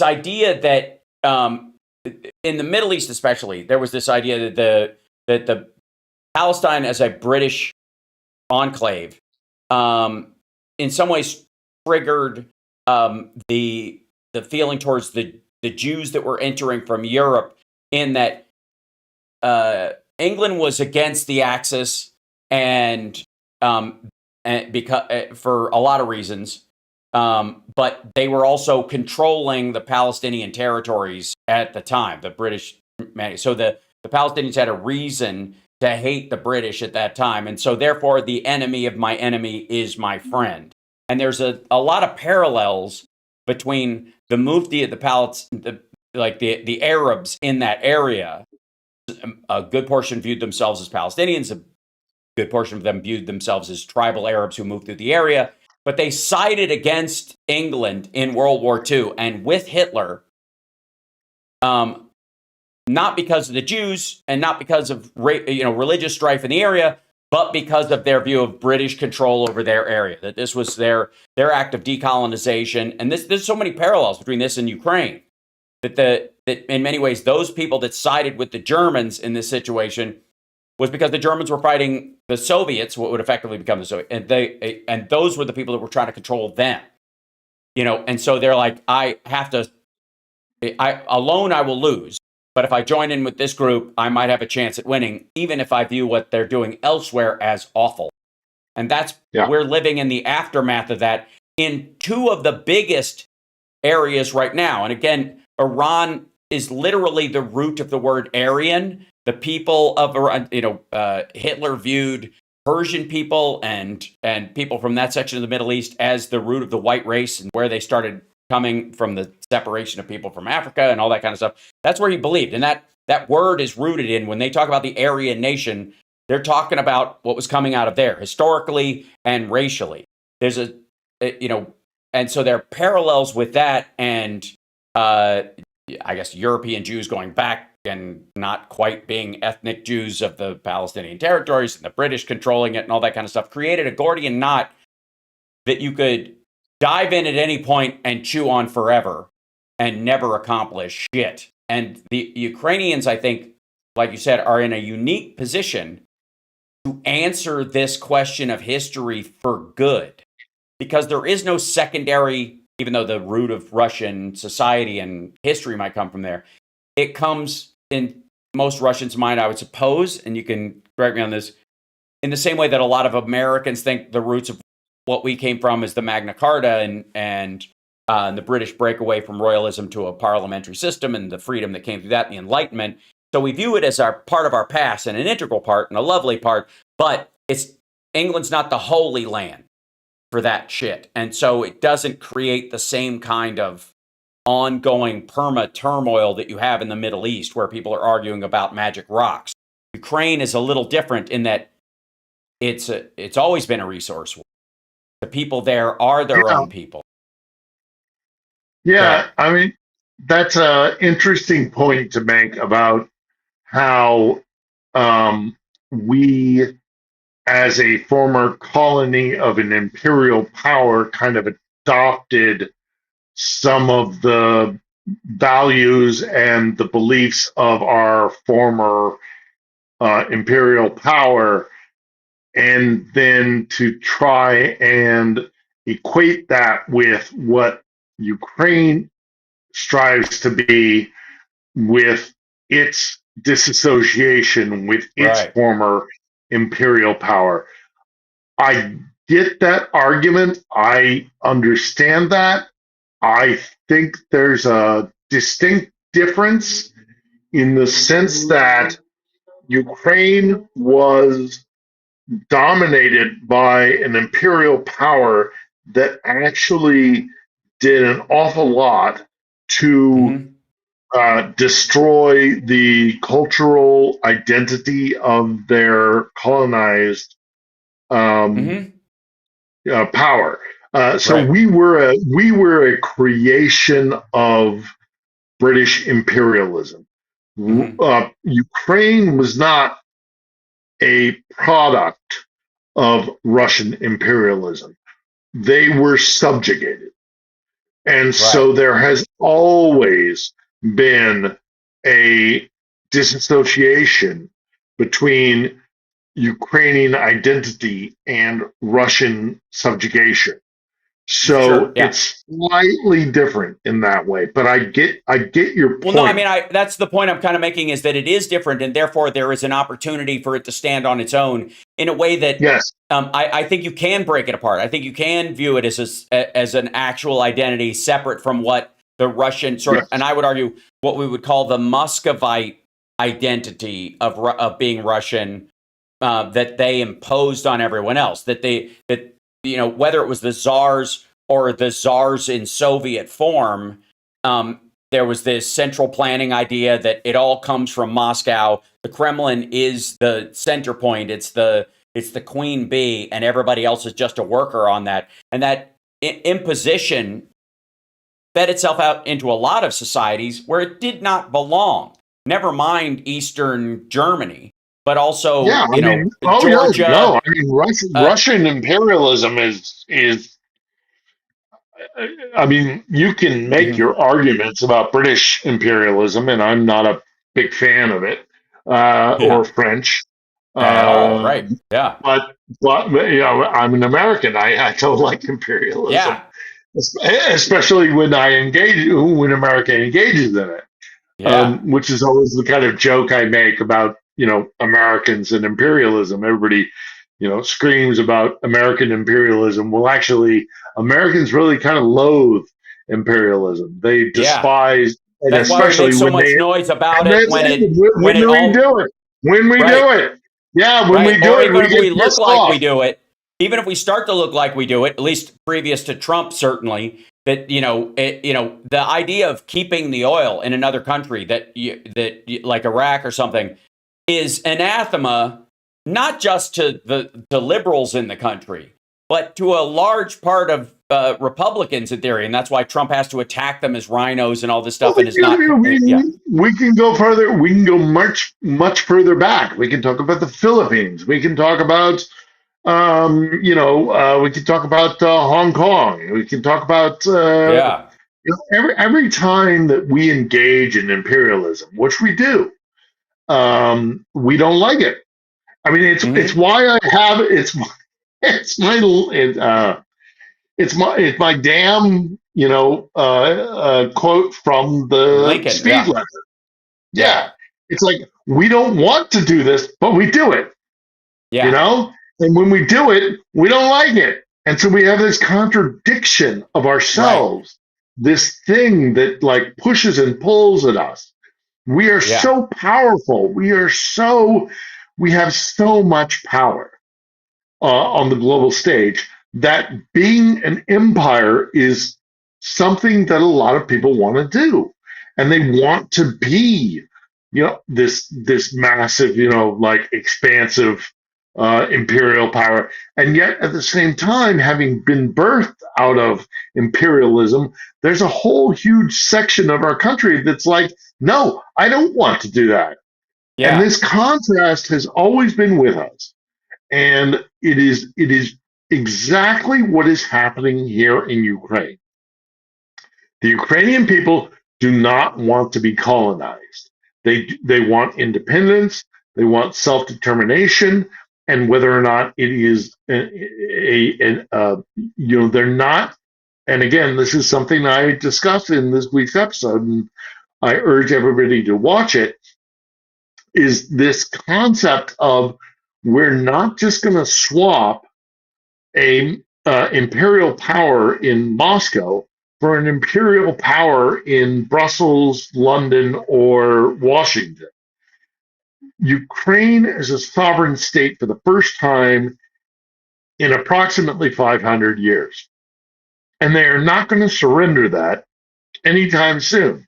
S2: idea that in the Middle East, especially, there was this idea that the Palestine as a British enclave, in some ways, triggered the feeling towards the Jews that were entering from Europe, in that England was against the Axis, and because for a lot of reasons. But they were also controlling the Palestinian territories at the time, the British. So the Palestinians had a reason to hate the British at that time. And so therefore, the enemy of my enemy is my friend. And there's a lot of parallels between the Mufti of the Arabs in that area. A good portion viewed themselves as Palestinians. A good portion of them viewed themselves as tribal Arabs who moved through the area. But they sided against England in World War II and with Hitler, not because of the Jews and not because of religious strife in the area, but because of their view of British control over their area. That this was their act of decolonization, and there's so many parallels between this and Ukraine. That in many ways, those people that sided with the Germans in this situation was because the Germans were fighting the Soviets, what would effectively become the Soviet, and those were the people that were trying to control them, And so they're like, I will lose, but if I join in with this group, I might have a chance at winning, even if I view what they're doing elsewhere as awful. And we're living in the aftermath of that in two of the biggest areas right now. And again, Iran is literally the root of the word Aryan. The people of Iran, Hitler viewed Persian people and people from that section of the Middle East as the root of the white race, and where they started coming from, the separation of people from Africa and all that kind of stuff. That's where he believed. And that word is rooted in, when they talk about the Aryan nation, they're talking about what was coming out of there historically and racially. There's and so there are parallels with that, and I guess European Jews going back and not quite being ethnic Jews of the Palestinian territories, and the British controlling it and all that kind of stuff, created a Gordian knot that you could dive in at any point and chew on forever and never accomplish shit. And the Ukrainians, I think, like you said, are in a unique position to answer this question of history for good, because there is no secondary, even though the root of Russian society and history might come from there. It comes in most Russians' mind, I would suppose, and you can correct me on this, in the same way that a lot of Americans think the roots of what we came from is the Magna Carta and the British breakaway from royalism to a parliamentary system, and the freedom that came through that, and the Enlightenment. So we view it as our part of our past and an integral part and a lovely part, but England's not the holy land for that shit. And so it doesn't create the same kind of ongoing perma turmoil that you have in the Middle East, where people are arguing about magic rocks. Ukraine is a little different in that it's always been a resource war. The people there are their own people.
S5: Yeah, I mean, that's an interesting point to make about how we, as a former colony of an imperial power, kind of adopted some of the values and the beliefs of our former imperial power, and then to try and equate that with what Ukraine strives to be with its disassociation with its former imperial power. I get that argument. I understand that. I think there's a distinct difference in the sense that Ukraine was dominated by an imperial power that actually did an awful lot to destroy the cultural identity of their colonized power. So we were a creation of British imperialism. Ukraine was not a product of Russian imperialism. They were subjugated. And so there has always been a disassociation between Ukrainian identity and Russian subjugation. So it's slightly different in that way, but I get your point.
S2: Well, no, I mean, that's the point I'm kind of making, is that it is different, and therefore there is an opportunity for it to stand on its own in a way that I think you can break it apart. I think you can view it as an actual identity separate from what the Russian sort of, and I would argue what we would call the Muscovite identity of being Russian that they imposed on everyone else. That whether it was the czars or the czars in Soviet form, there was this central planning idea that it all comes from Moscow. The Kremlin is the center point. It's the queen bee, and everybody else is just a worker on that. And that imposition fed itself out into a lot of societies where it did not belong. Never mind Eastern Germany. But also, Georgia.
S5: Russian imperialism is. I mean, you can make your arguments about British imperialism, and I'm not a big fan of it, or French.
S2: But
S5: I'm an American. I don't like imperialism.
S2: Yeah.
S5: Especially when America engages in it. Yeah. Which is always the kind of joke I make about Americans and imperialism. Everybody, screams about American imperialism. Well, actually, Americans really kind of loathe imperialism. They despise, and
S2: that's
S5: especially
S2: why we make so much noise about it when we do
S5: it. When we do it,
S2: we look like we do it. Even if we start to look like we do it, at least previous to Trump, certainly. That the idea of keeping the oil in another country that like Iraq or something is anathema, not just to the liberals in the country, but to a large part of Republicans in theory, and that's why Trump has to attack them as rhinos and all this stuff. We
S5: can go further. We can go much further back. We can talk about the Philippines. We can talk about. We can talk about Hong Kong. We can talk about every time that we engage in imperialism, which we do, we don't like it. I mean, it's why I have it's my damn quote from the
S2: Lincoln,
S5: speed letter. Yeah, it's like we don't want to do this, but we do it. Yeah. And when we do it, we don't like it. And so we have this contradiction of ourselves, this thing that like pushes and pulls at us. We are so powerful. We have so much power on the global stage that being an empire is something that a lot of people want to do, and they want to be, this massive, like expansive imperial power. And yet, at the same time, having been birthed out of imperialism, there's a whole huge section of our country that's like, no, I don't want to do that. Yeah. And this contrast has always been with us. And it is exactly what is happening here in Ukraine. The Ukrainian people do not want to be colonized. They want independence. They want self-determination. And whether or not it is they're not. And again, this is something I discussed in this week's episode, and I urge everybody to watch it, is this concept of we're not just going to swap a imperial power in Moscow for an imperial power in Brussels, London, or Washington. Ukraine is a sovereign state for the first time in approximately 500 years. And they are not going to surrender that anytime soon.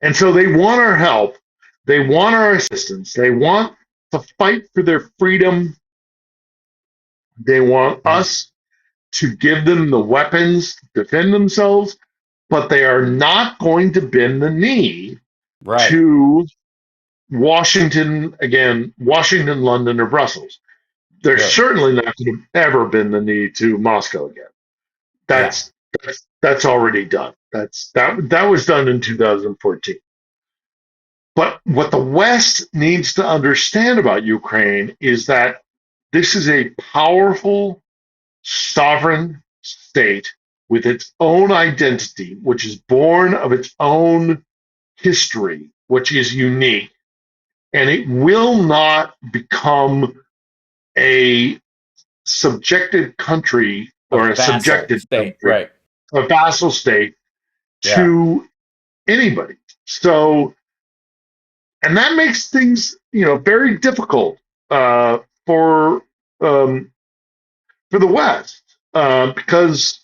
S5: And so they want our help. They want our assistance. They want to fight for their freedom. They want us to give them the weapons to defend themselves, but they are not going to bend the knee to Washington, London, or Brussels. They're certainly not going to ever bend the knee to Moscow again. That's already done. That was done in 2014. But what the West needs to understand about Ukraine is that this is a powerful, sovereign state with its own identity, which is born of its own history, which is unique. And it will not become a subjected country or a subjected
S2: state,
S5: country, a vassal state to anybody. So, and that makes things, very difficult for the West, because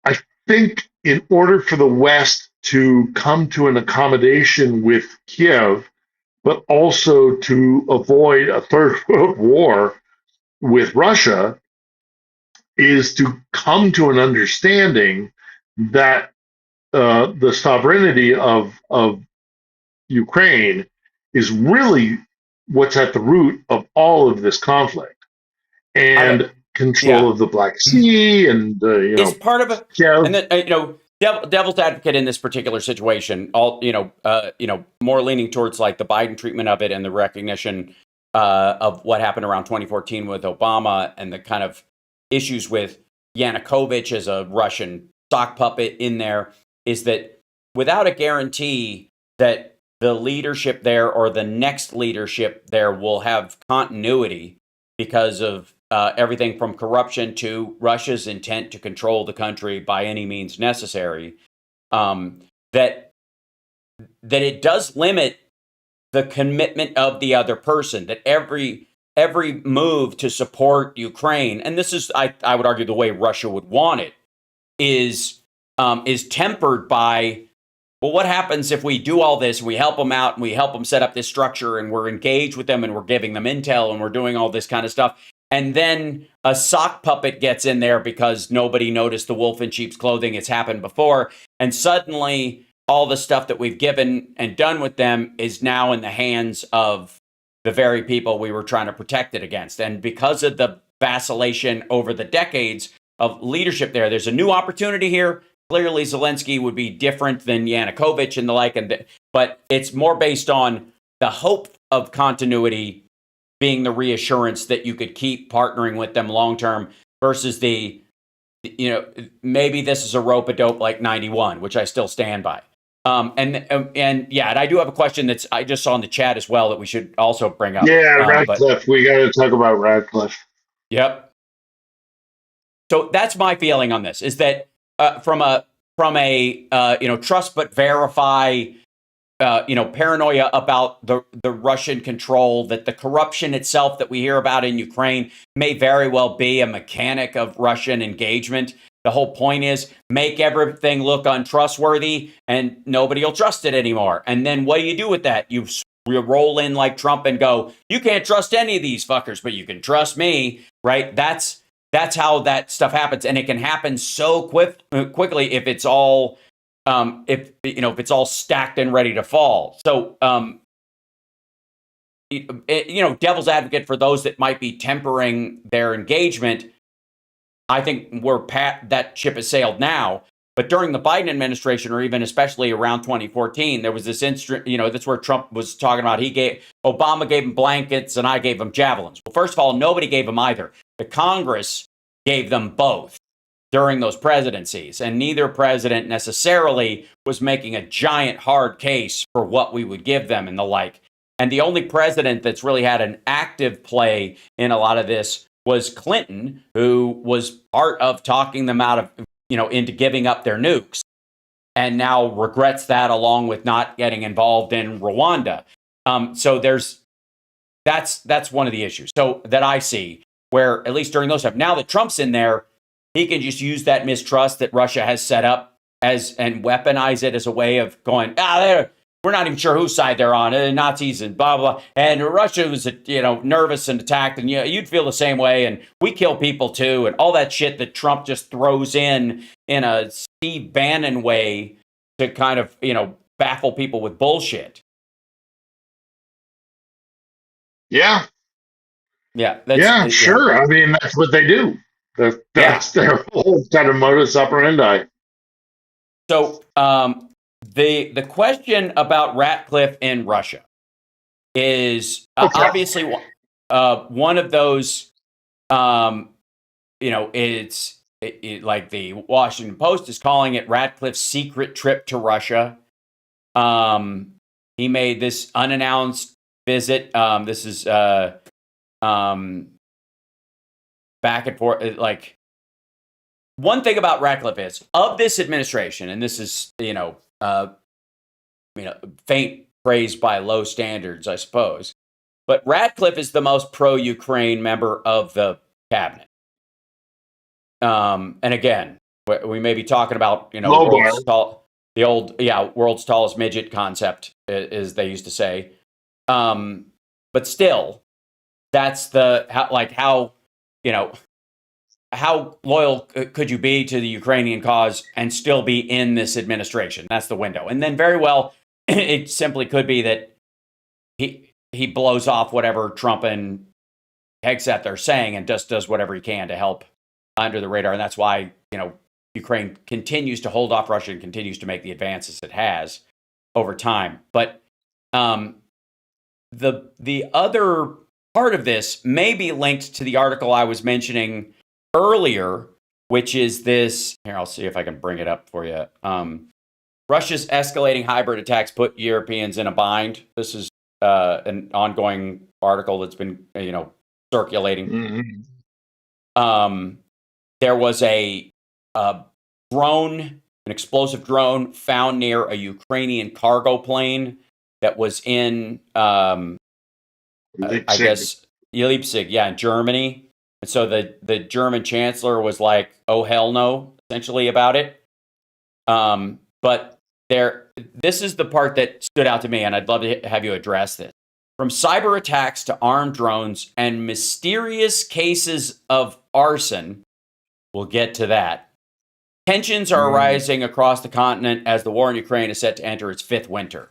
S5: I think in order for the West to come to an accommodation with Kiev, but also to avoid a third world war with Russia, is to come to an understanding that the sovereignty of Ukraine is really what's at the root of all of this conflict, and control of the Black Sea, and
S2: it's part of it. And then devil's advocate in this particular situation, more leaning towards like the Biden treatment of it and the recognition of what happened around 2014 with Obama and the kind of issues with Yanukovych as a Russian sock puppet in there, is that without a guarantee that the leadership there or the next leadership there will have continuity because of everything from corruption to Russia's intent to control the country by any means necessary, that it does limit the commitment of the other person, that every move to support Ukraine, and this is, I would argue, the way Russia would want it, is tempered by, well, what happens if we do all this, we help them out, and we help them set up this structure, and we're engaged with them, and we're giving them intel, and we're doing all this kind of stuff, and then a sock puppet gets in there because nobody noticed the wolf in sheep's clothing. It's happened before, and suddenly all the stuff that we've given and done with them is now in the hands of the very people we were trying to protect it against. And because of the vacillation over the decades of leadership there's a new opportunity here. Clearly, Zelensky would be different than Yanukovych and the like, but it's more based on the hope of continuity being the reassurance that you could keep partnering with them long term versus the, maybe this is a rope-a-dope like 91, which I still stand by. And I do have a question that's I just saw in the chat as well that we should also bring up.
S5: Yeah, Radcliffe. We got to talk about Radcliffe.
S2: Yep. So that's my feeling on this, is that from a from a trust but verify, paranoia about the Russian control, that the corruption itself that we hear about in Ukraine may very well be a mechanic of Russian engagement. The whole point is make everything look untrustworthy and nobody will trust it anymore. And then what do you do with that? You roll in like Trump and go, you can't trust any of these fuckers, but you can trust me, right? That's how that stuff happens. And it can happen so quickly if it's all if it's all stacked and ready to fall. So, devil's advocate for those that might be tempering their engagement, I think that ship has sailed now. But during the Biden administration, or even especially around 2014, there was this that's where Trump was talking about Obama gave him blankets and I gave him javelins. Well, first of all, nobody gave him either. The Congress gave them both during those presidencies, and neither president necessarily was making a giant hard case for what we would give them and the like. And the only president that's really had an active play in a lot of this was Clinton, who was part of talking them out of, into giving up their nukes, and now regrets that, along with not getting involved in Rwanda. So that's one of the issues. So that I see, where at least during those times, now that Trump's in there, he can just use that mistrust that Russia has set up and weaponize it as a way of going, we're not even sure whose side they're on, Nazis and blah, blah. And Russia was, nervous and attacked, and you'd feel the same way. And we kill people too, and all that shit that Trump just throws in a Steve Bannon way to kind of, baffle people with bullshit.
S5: Yeah.
S2: Yeah.
S5: Sure. I mean, that's what they do. That's their whole kind of modus operandi.
S2: So the question about Ratcliffe in Russia is obviously one of those. It's like the Washington Post is calling it Ratcliffe's secret trip to Russia. He made this unannounced visit. This is back and forth. Like, one thing about Ratcliffe is, of this administration, and this is faint praise by low standards, I suppose, but Ratcliffe is the most pro-Ukraine member of the cabinet. And again, we may be talking about world's tallest midget concept, as they used to say. But still, that's how loyal could you be to the Ukrainian cause and still be in this administration? That's the window. And then very well, it simply could be that he blows off whatever Trump and Hegseth are saying and just does whatever he can to help under the radar. And that's why, Ukraine continues to hold off Russia and continues to make the advances it has over time. But the other part of this may be linked to the article I was mentioning earlier, which is this. Here, I'll see if I can bring it up for you. Russia's escalating hybrid attacks put Europeans in a bind. This is an ongoing article that's been, circulating. Mm-hmm. There was a drone, an explosive drone found near a Ukrainian cargo plane that was in, I guess, Leipzig, in Germany. And so the German chancellor was like, "Oh hell no," essentially about it. But this is the part that stood out to me, and I'd love to have you address this. From cyber attacks to armed drones and mysterious cases of arson, we'll get to that. Tensions are rising across the continent as the war in Ukraine is set to enter its fifth winter.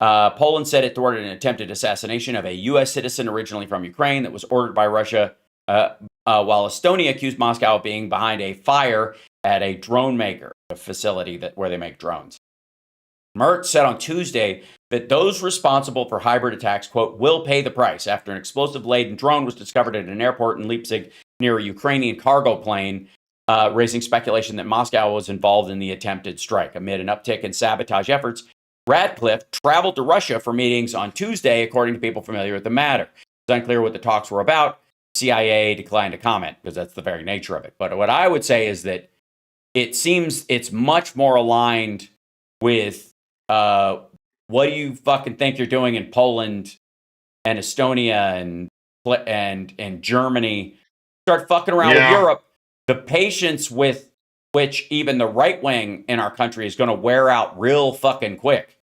S2: Poland said it thwarted an attempted assassination of a U.S. citizen originally from Ukraine that was ordered by Russia, while Estonia accused Moscow of being behind a fire at a drone maker, a facility where they make drones. Merz said on Tuesday that those responsible for hybrid attacks, quote, will pay the price after an explosive-laden drone was discovered at an airport in Leipzig near a Ukrainian cargo plane, raising speculation that Moscow was involved in the attempted strike. Amid an uptick in sabotage efforts, Ratcliffe traveled to Russia for meetings on Tuesday, according to people familiar with the matter. It's unclear what the talks were about. CIA declined to comment because that's the very nature of it. But what I would say is that it seems it's much more aligned with what do you fucking think you're doing in Poland and Estonia and Germany? Start fucking around with Europe. The patience with which even the right wing in our country is going to wear out real fucking quick.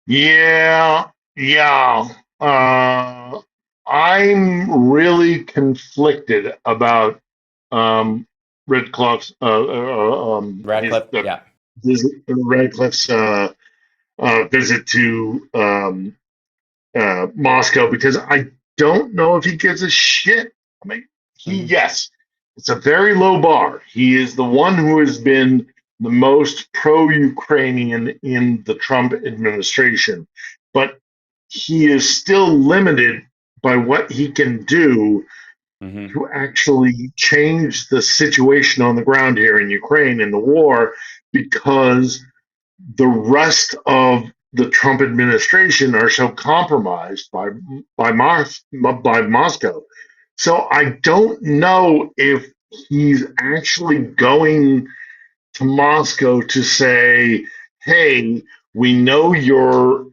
S5: Yeah. I'm really conflicted about Radcliffe's Radcliffe's visit to Moscow, because I don't know if he gives a shit. I mean, yes, it's a very low bar. He is the one who has been the most pro-Ukrainian in the Trump administration, but he is still limited by what he can do to actually change the situation on the ground here in Ukraine in the war, because the rest of the Trump administration are so compromised by Moscow. So I don't know if he's actually going to Moscow to say, hey, we know you're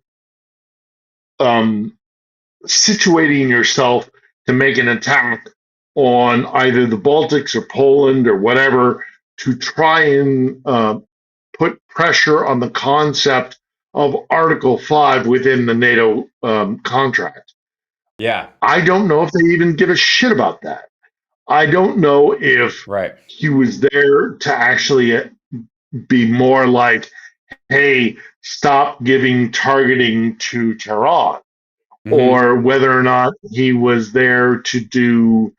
S5: situating yourself to make an attack on either the Baltics or Poland or whatever, to try and put pressure on the concept of Article 5 within the NATO contract.
S2: Yeah.
S5: I don't know if they even give a shit about that. I don't know if he was there to actually be more like, hey, stop giving targeting to Tehran, or whether or not he was there to do,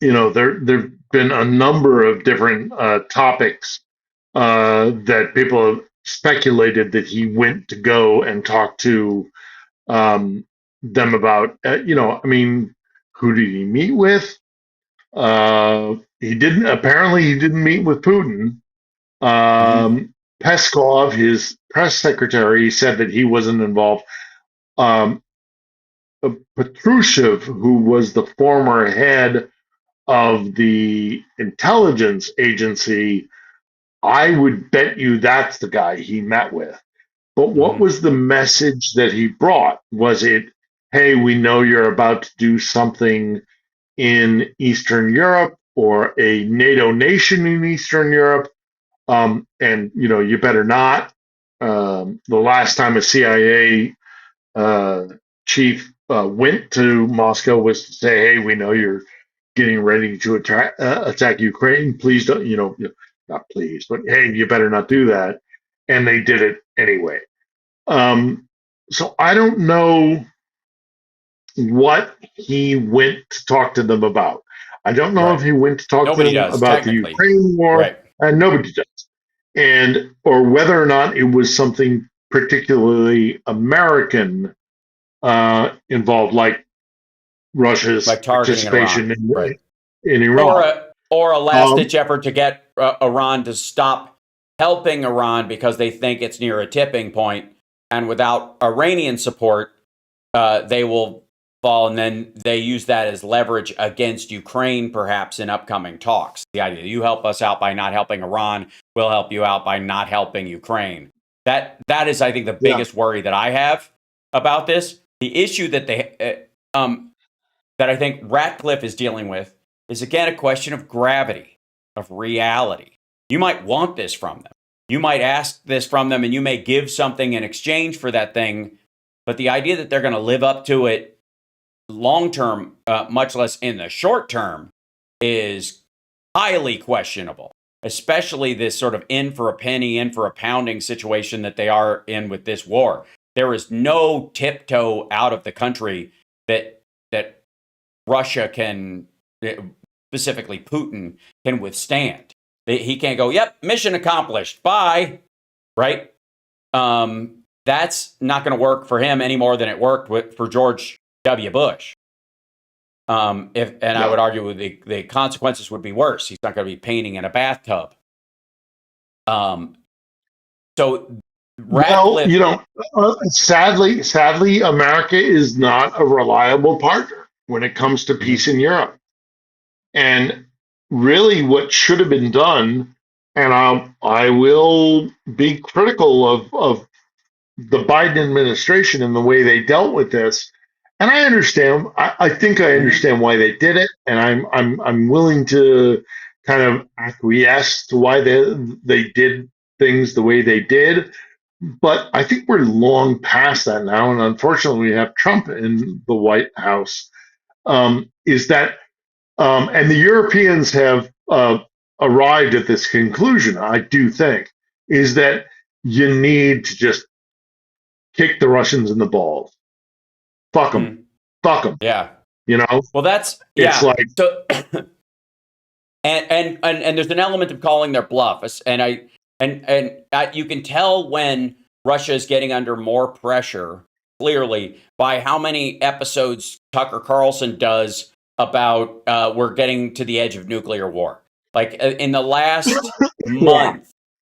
S5: there've been a number of different topics that people have speculated that he went to go and talk to them about. Who did he meet with? He didn't meet with Putin. Peskov, his press secretary, said that he wasn't involved. Patrushev, who was the former head of the intelligence agency, I would bet you that's the guy he met with. But what was the message that he brought? Was it, hey, we know you're about to do something in Eastern Europe or a NATO nation in Eastern Europe, and you better not. The last time a CIA chief went to Moscow was to say, hey, we know you're getting ready to attack Ukraine. Please don't, not please, but hey, you better not do that. And they did it anyway. So I don't know what he went to talk to them about. I don't know if he went to talk to them about the Ukraine war, and nobody does. Or whether or not it was something particularly American involved, like Russia's participation in Iran.
S2: Or a last-ditch effort to get Iran to stop helping Iran because they think it's near a tipping point, and without Iranian support, they will fall, and then they use that as leverage against Ukraine, perhaps in upcoming talks. The idea, you help us out by not helping Iran, we'll help you out by not helping Ukraine. That is, I think, the biggest worry that I have about this. The issue that that I think Ratcliffe is dealing with is, again, a question of gravity, of reality. You might want this from them. You might ask this from them, and you may give something in exchange for that thing. But the idea that they're going to live up to it long term, much less in the short term, is highly questionable, especially this sort of in for a penny, in for a pounding situation that they are in with this war. There is no tiptoe out of the country that Russia can, specifically Putin, can withstand. He can't go, yep, mission accomplished, bye, right? That's not going to work for him any more than it worked for George W. Bush. I would argue the consequences would be worse. He's not going to be painting in a bathtub. So, Ratcliffe, sadly, America is not a reliable partner when it comes to peace in Europe. And
S5: really what should have been done, and I will be critical of the Biden administration and the way they dealt with this. And I understand. I think I understand why they did it, and I'm willing to kind of acquiesce to why they did things the way they did. But I think we're long past that now, and unfortunately, we have Trump in the White House. Is that and the Europeans have arrived at this conclusion? I do think is that you need to just kick the Russians in the balls. Fuck them. Fuck them.
S2: Yeah.
S5: You know?
S2: Well, that's,
S5: it's like.
S2: So, and there's an element of calling their bluff. And you can tell when Russia is getting under more pressure, clearly, by how many episodes Tucker Carlson does about we're getting to the edge of nuclear war. Like in the last month,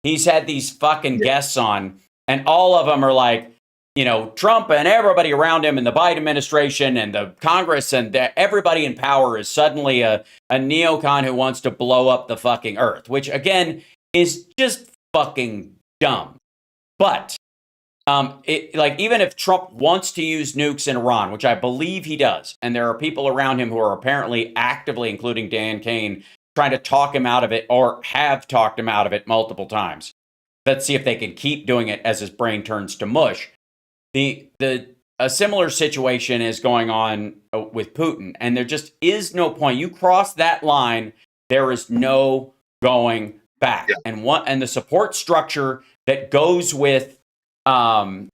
S2: he's had these fucking guests on, and all of them are like, you know, Trump and everybody around him and the Biden administration and the Congress and everybody in power is suddenly a neocon who wants to blow up the fucking earth, which again is just fucking dumb. But even if Trump wants to use nukes in Iran, which I believe he does, and there are people around him who are apparently actively, including Dan Kane, trying to talk him out of it or have talked him out of it multiple times. Let's see if they can keep doing it as his brain turns to mush. A similar situation is going on with Putin, and there just is no point. You cross that line, there is no going back. Yeah. And the support structure that goes with, that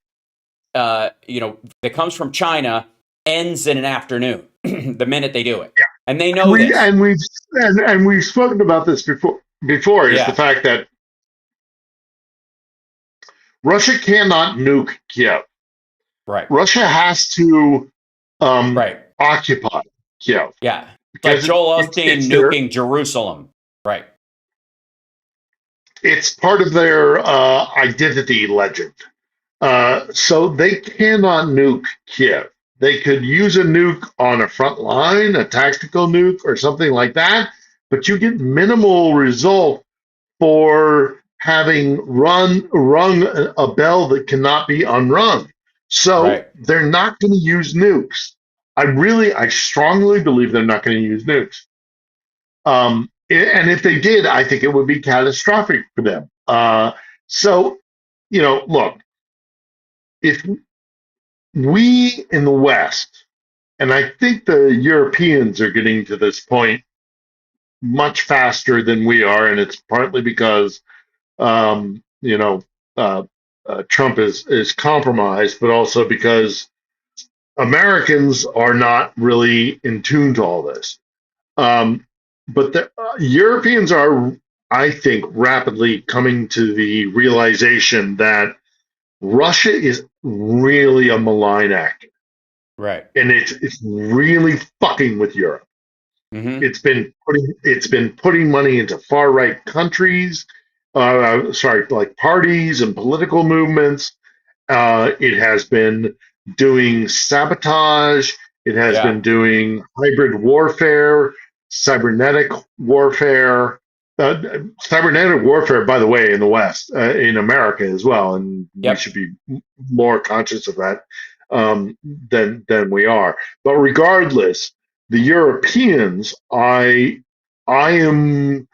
S2: comes from China ends in an afternoon the minute they do it. Yeah. And they know this.
S5: And we've spoken about this before is the fact that Russia cannot nuke Kiev.
S2: Right.
S5: Russia has to occupy Kiev.
S2: Yeah. Like Joel Osteen nuking Jerusalem. Right.
S5: It's part of their identity legend. So they cannot nuke Kiev. They could use a nuke on a front line, a tactical nuke or something like that, but you get minimal result for having rung a bell that cannot be unrung. So they're not going to use nukes. I strongly believe they're not going to use nukes. And if they did, I think it would be catastrophic for them. Look, if we in the West, and I think the Europeans are getting to this point much faster than we are, and it's partly because, Trump is compromised, but also because Americans are not really in tune to all this. But the Europeans are, I think, rapidly coming to the realization that Russia is really a malign actor.
S2: Right.
S5: And it's really fucking with Europe. Mm-hmm. It's been putting money into far right countries, like parties and political movements. It has been doing sabotage. It has been doing hybrid warfare, cybernetic warfare. Cybernetic warfare, by the way, in the West, in America as well, and we should be more conscious of that than we are. But regardless, the Europeans, I am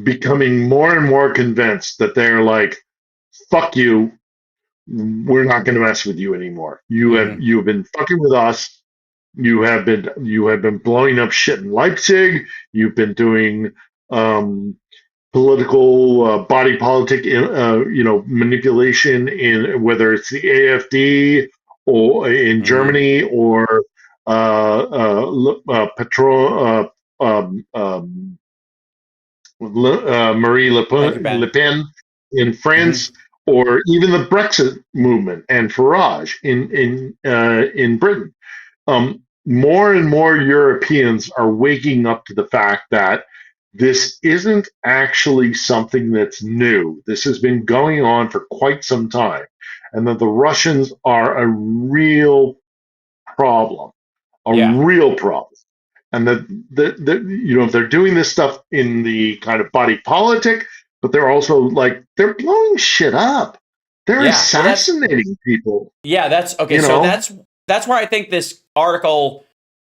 S5: becoming more and more convinced that they're like, fuck you, we're not going to mess with you anymore. You have been fucking with us. You have been blowing up shit in Leipzig. You've been doing political body politic manipulation in whether it's the AfD or in Germany or Marie Le Pen in France, or even the Brexit movement and Farage in Britain. More and more Europeans are waking up to the fact that this isn't actually something that's new. This has been going on for quite some time, and that the Russians are a real problem, real problem. and they're doing this stuff in the kind of body politic, but they're also like they're blowing shit up. They're assassinating people.
S2: Yeah, that's okay. So that's where I think this article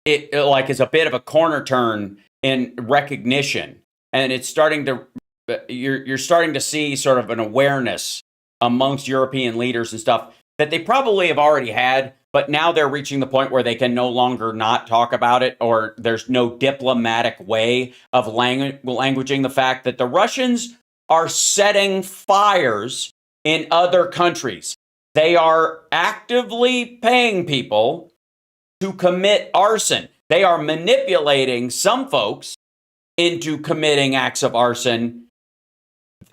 S2: is a bit of a corner turn in recognition, and it's starting to you're starting to see sort of an awareness amongst European leaders and stuff that they probably have already had, but now they're reaching the point where they can no longer not talk about it, or there's no diplomatic way of languaging the fact that the Russians are setting fires in other countries. They are actively paying people to commit arson. They are manipulating some folks into committing acts of arson.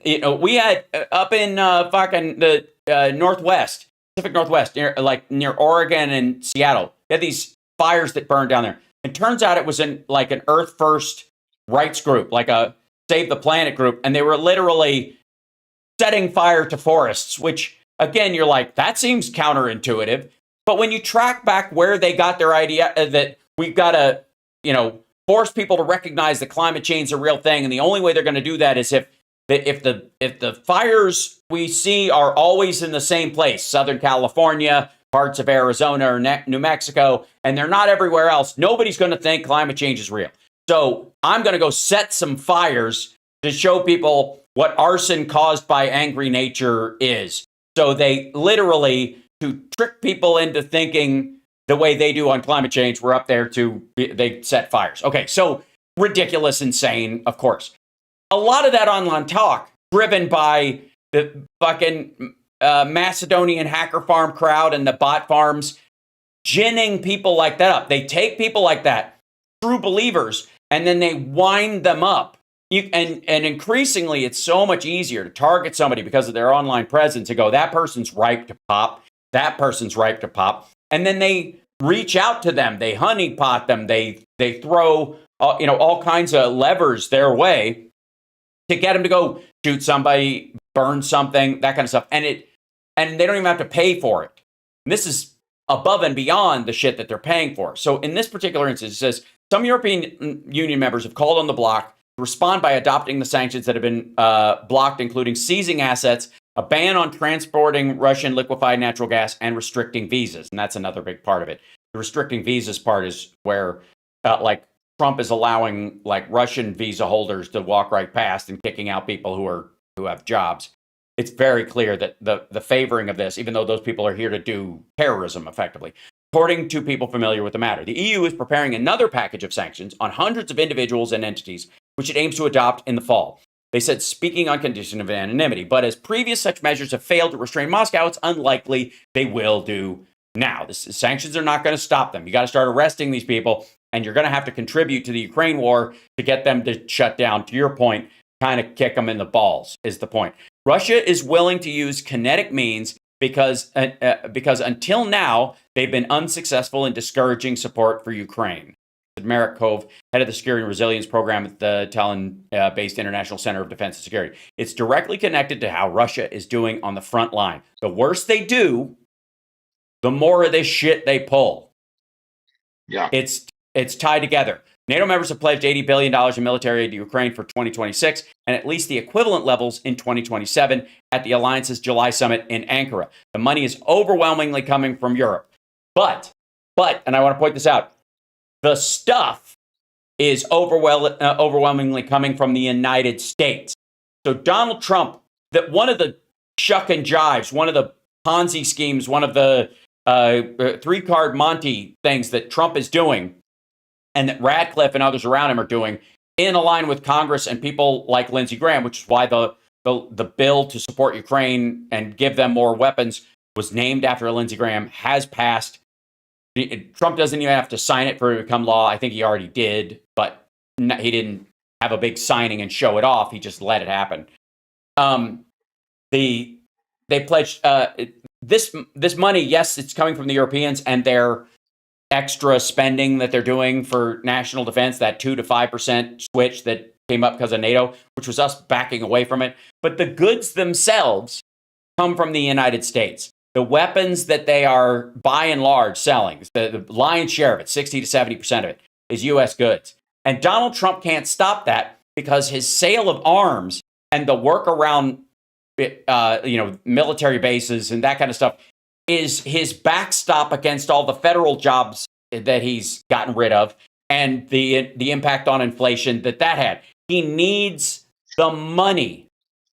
S2: You know, we had up in fucking the Northwest, Pacific Northwest, near Oregon and Seattle, they had these fires that burned down there. It turns out it was in like an Earth First rights group, like a Save the Planet group, and they were literally setting fire to forests, which, again, you're like, that seems counterintuitive. But when you track back where they got their idea that we've got to, force people to recognize that climate change is a real thing, and the only way they're going to do that is if the fires we see are always in the same place, Southern California, parts of Arizona or New Mexico, and they're not everywhere else, nobody's going to think climate change is real. So I'm going to go set some fires to show people what arson caused by angry nature is. So they literally, to trick people into thinking the way they do on climate change, we're up there they set fires. Okay, so ridiculous, insane, of course. A lot of that online talk driven by the fucking Macedonian hacker farm crowd and the bot farms ginning people like that up. They take people like that, true believers, and then they wind them up. And increasingly, it's so much easier to target somebody because of their online presence and go, that person's ripe to pop. That person's ripe to pop. And then they reach out to them. They honeypot them. They throw all kinds of levers their way to get them to go shoot somebody, burn something, that kind of stuff. And they don't even have to pay for it. And this is above and beyond the shit that they're paying for. So in this particular instance, it says some European Union members have called on the bloc to respond by adopting the sanctions that have been blocked, including seizing assets, a ban on transporting Russian liquefied natural gas, and restricting visas. And that's another big part of it. The restricting visas part is where Trump is allowing Russian visa holders to walk right past and kicking out people who have jobs. It's very clear that the favoring of this, even though those people are here to do terrorism effectively. According to people familiar with the matter, the EU is preparing another package of sanctions on hundreds of individuals and entities, which it aims to adopt in the fall. They said, speaking on condition of anonymity, but as previous such measures have failed to restrain Moscow, it's unlikely they will do now. The sanctions are not going to stop them. You got to start arresting these people, and you're going to have to contribute to the Ukraine war to get them to shut down. To your point, kind of kick them in the balls is the point. Russia is willing to use kinetic means because until now, they've been unsuccessful in discouraging support for Ukraine. Merrick Cove, head of the Security and Resilience Program at the Tallinn-based International Center of Defense and Security. It's directly connected to how Russia is doing on the front line. The worse they do, the more of this shit they pull.
S5: Yeah.
S2: It's tied together. NATO members have pledged $80 billion in military aid to Ukraine for 2026 and at least the equivalent levels in 2027 at the alliance's July summit in Ankara. The money is overwhelmingly coming from Europe. But, and I want to point this out, the stuff is overwhelmingly coming from the United States. So Donald Trump, that one of the shuck and jives, one of the Ponzi schemes, one of the three-card Monty things that Trump is doing, and that Radcliffe and others around him are doing, in line with Congress and people like Lindsey Graham, which is why the bill to support Ukraine and give them more weapons was named after Lindsey Graham, has passed. Trump doesn't even have to sign it for it to become law. I think he already did, but he didn't have a big signing and show it off. He just let it happen. They pledged this money. Yes, it's coming from the Europeans and their extra spending that they're doing for national defense, that 2 to 5% switch that came up because of NATO, which was us backing away from it. But the goods themselves come from the United States. The weapons that they are, by and large, selling, the lion's share of it, 60 to 70% of it, is U.S. goods. And Donald Trump can't stop that because his sale of arms and the work around, military bases and that kind of stuff is his backstop against all the federal jobs that he's gotten rid of and the impact on inflation that had. He needs the money.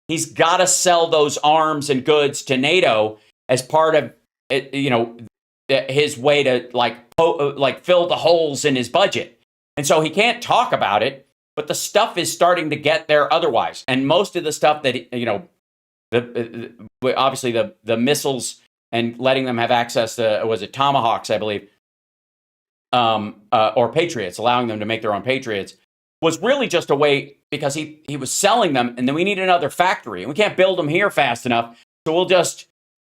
S2: He's got to sell those arms and goods to NATO as part of, his way to fill the holes in his budget. And so he can't talk about it, but the stuff is starting to get there otherwise. And most of the stuff that, obviously the missiles and letting them have access to, was it Tomahawks, I believe, or Patriots, allowing them to make their own Patriots, was really just a way, because he was selling them, and then we need another factory, and we can't build them here fast enough, so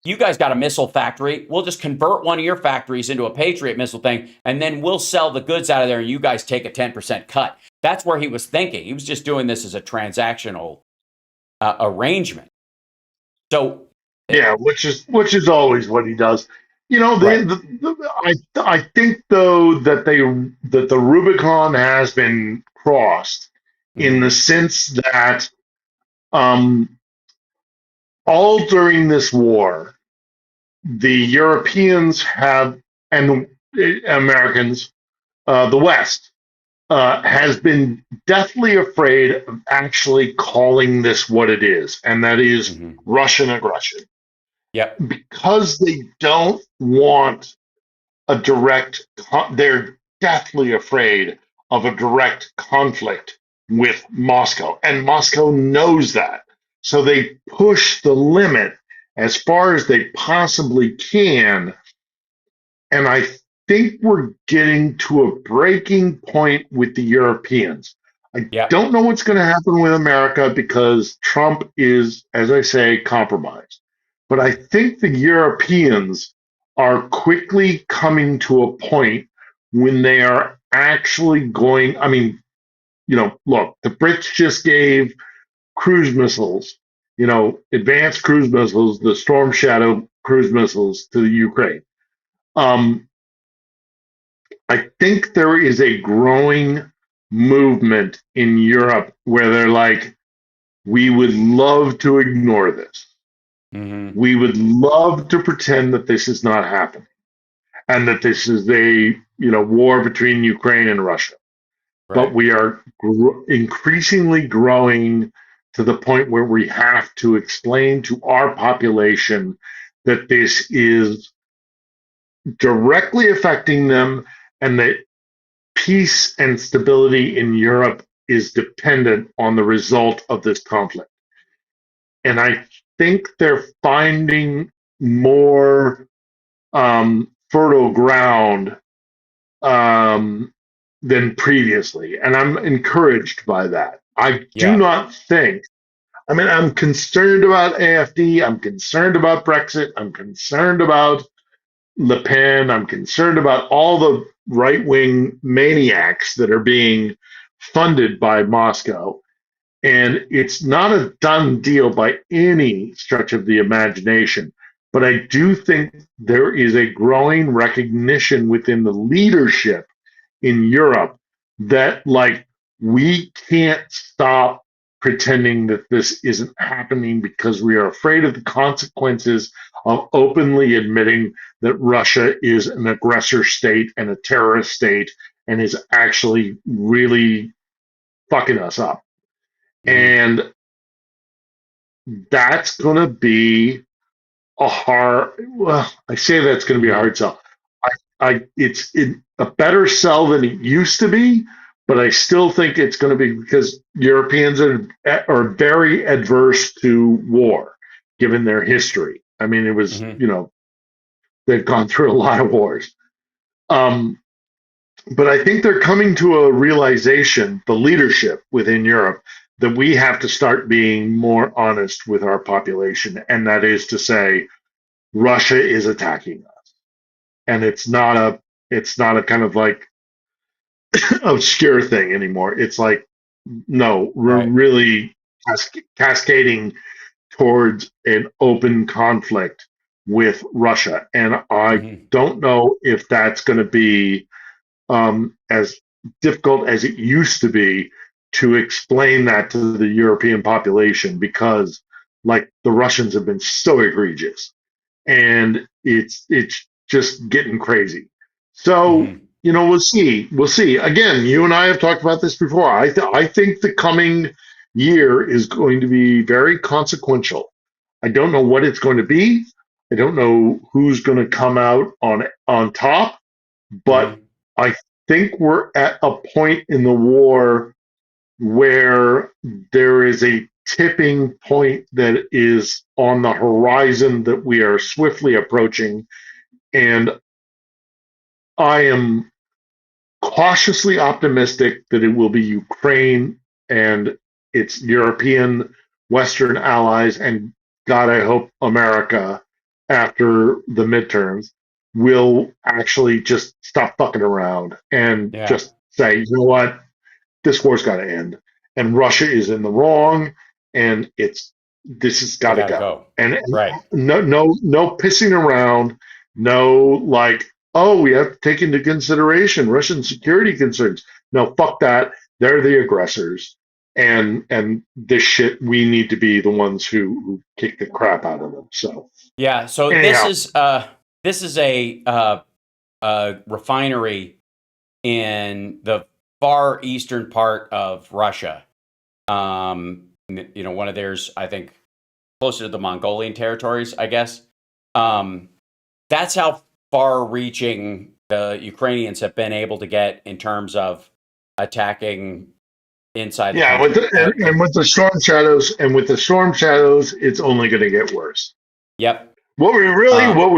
S2: you guys got a missile factory, we'll just convert one of your factories into a Patriot missile thing, and then we'll sell the goods out of there, and you guys take a 10% cut. That's where he was thinking. He was just doing this as a transactional arrangement. So
S5: yeah, which is always what he does. Right. I think though that the Rubicon has been crossed in the sense that all during this war, the Europeans and Americans, the West, has been deathly afraid of actually calling this what it is, and that is Russian aggression.
S2: Yeah,
S5: because they don't want a direct. They're deathly afraid of a direct conflict with Moscow, and Moscow knows that. So they push the limit as far as they possibly can, and I think we're getting to a breaking point with the Europeans. I don't know what's going to happen with America because Trump is, as I say, compromised. But I think the Europeans are quickly coming to a point when they are actually going. I mean, look, the Brits just gave cruise missiles, advanced cruise missiles, the Storm Shadow cruise missiles to the Ukraine. I think there is a growing movement in Europe where they're like, we would love to ignore this. We would love to pretend that this is not happening and that this is a war between Ukraine and Russia. Right. But we are increasingly growing to the point where we have to explain to our population that this is directly affecting them and that peace and stability in Europe is dependent on the result of this conflict. And I think they're finding more fertile ground than previously. And I'm encouraged by that. I do not think, I'm concerned about AfD. I'm concerned about Brexit. I'm concerned about Le Pen. I'm concerned about all the right-wing maniacs that are being funded by Moscow. And it's not a done deal by any stretch of the imagination. But I do think there is a growing recognition within the leadership in Europe that, we can't stop pretending that this isn't happening because we are afraid of the consequences of openly admitting that Russia is an aggressor state and a terrorist state and is actually really fucking us up. And that's going to be a hard, I say that's going to be a hard sell. It's a better sell than it used to be, but I still think it's going to be because Europeans are very adverse to war, given their history. I mean, it was, they've gone through a lot of wars. But I think they're coming to a realization, the leadership within Europe, that we have to start being more honest with our population. And that is to say, Russia is attacking us. And it's not a kind of obscure thing anymore. It's like, no, we're really cascading towards an open conflict with Russia. And I don't know if that's going to be as difficult as it used to be to explain that to the European population because, like, the Russians have been so egregious, and it's just getting crazy. So we'll see. We'll see. Again, you and I have talked about this before. I think the coming year is going to be very consequential. I don't know what it's going to be. I don't know who's going to come out on top, but I think we're at a point in the war where there is a tipping point that is on the horizon that we are swiftly approaching. And I am cautiously optimistic that it will be Ukraine and its European Western allies, and God, I hope America, after the midterms, will actually just stop fucking around and just say, you know what, this war's got to end, and Russia is in the wrong, and this has got to go. And no pissing around, no like, oh, we have to take into consideration Russian security concerns. No, fuck that. They're the aggressors, and this shit, we need to be the ones who kick the crap out of them. So
S2: yeah. So anyhow. This is a refinery in the far eastern part of Russia. One of theirs, I think, closer to the Mongolian territories, I guess. That's how far-reaching the Ukrainians have been able to get in terms of attacking inside.
S5: Yeah, with the storm shadows, it's only going to get worse.
S2: Yep.
S5: What we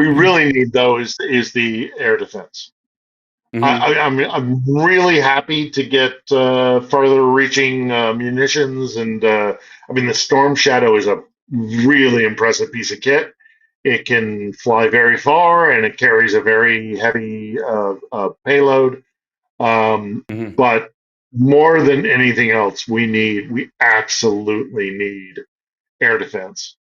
S5: really need, though, is the air defense. I'm really happy to get farther-reaching munitions, and the Storm Shadow is a really impressive piece of kit. It can fly very far, and it carries a very heavy payload. But more than anything else, we absolutely need air defense.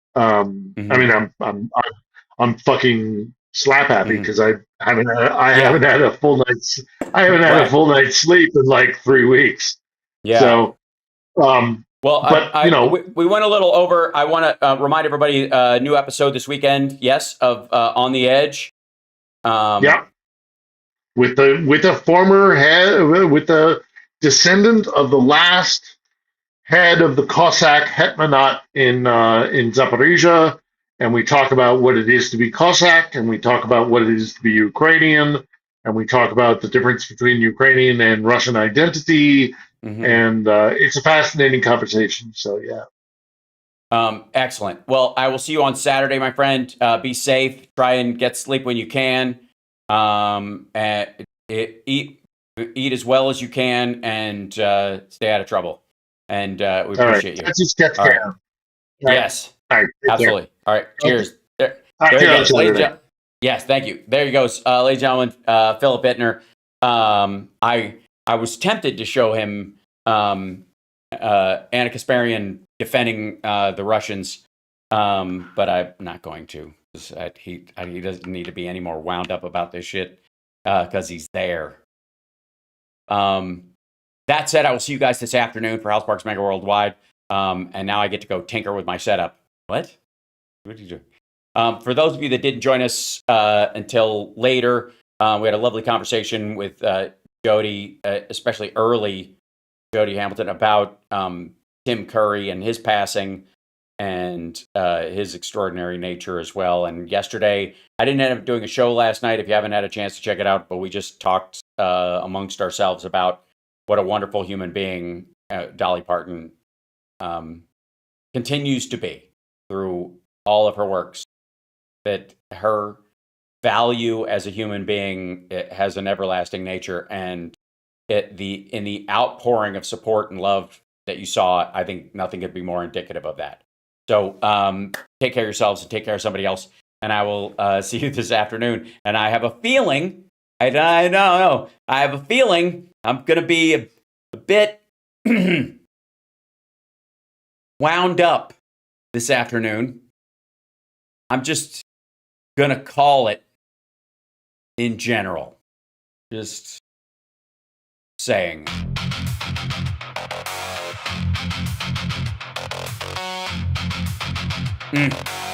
S5: I'm fucking slap happy because I haven't had a full night's sleep in like 3 weeks.
S2: Yeah.
S5: So,
S2: we went a little over. I want to remind everybody, new episode this weekend. Yes, of On the Edge.
S5: With the former head, with the descendant of the last head of the Cossack Hetmanate in Zaporizhia. And we talk about what it is to be Cossack, and we talk about what it is to be Ukrainian, and we talk about the difference between Ukrainian and Russian identity, and it's a fascinating conversation. So, yeah.
S2: Excellent. Well, I will see you on Saturday, my friend. Be safe. Try and get sleep when you can. And eat as well as you can, and stay out of trouble. And we appreciate you.
S5: Just get care.
S2: Yes.
S5: All right,
S2: absolutely. All right. Cheers.
S5: Okay.
S2: There you go. Yes, thank you. There you go, ladies and gentlemen. Philip Bittner. I was tempted to show him Anna Kasparian defending the Russians, but I'm not going to. He doesn't need to be any more wound up about this shit because he's there. That said, I will see you guys this afternoon for House Parks Mega Worldwide. And now I get to go tinker with my setup. What did you do? For those of you that didn't join us until later, we had a lovely conversation with Jody, especially early Jody Hamilton, about Tim Curry and his passing and his extraordinary nature as well. And yesterday, I didn't end up doing a show last night. If you haven't had a chance to check it out, but we just talked amongst ourselves about what a wonderful human being Dolly Parton continues to be through all of her works, that her value as a human being, it has an everlasting nature, and in the outpouring of support and love that you saw, I think nothing could be more indicative of that. So take care of yourselves and take care of somebody else, and I will see you this afternoon. And I have a feeling, I have a feeling I'm going to be a bit wound up this afternoon. I'm just going to call it in general. Just saying.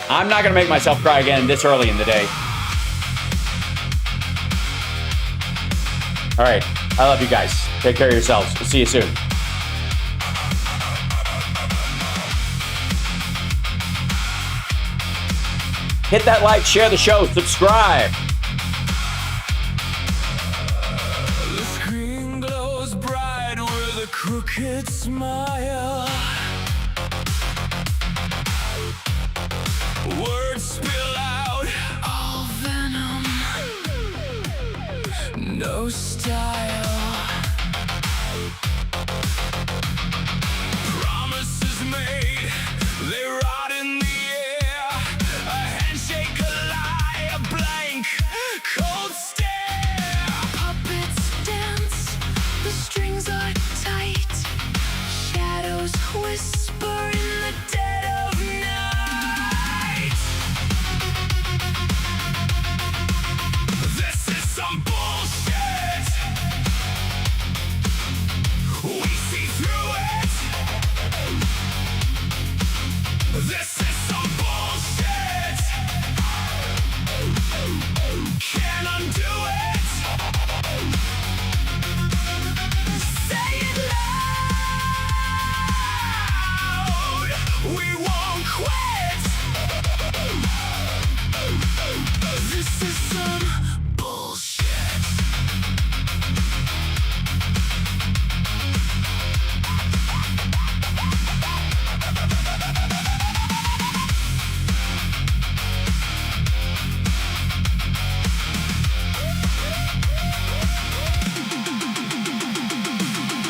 S2: I'm not going to make myself cry again this early in the day. All right. I love you guys. Take care of yourselves. We'll see you soon. Hit that like, share the show, subscribe.
S1: The screen glows bright with a crooked smile. Words spill out, all venom, no style. Promises made, they rot in the air. A handshake, a lie, a blank, cold stare.
S6: Puppets dance, the strings are tight. Shadows whisper in the dead of night.
S1: This is some bullshit. We see through it. This is some bullshit. Can't undo it. Say it loud. We won't quit.
S6: This is some
S1: Bullshit.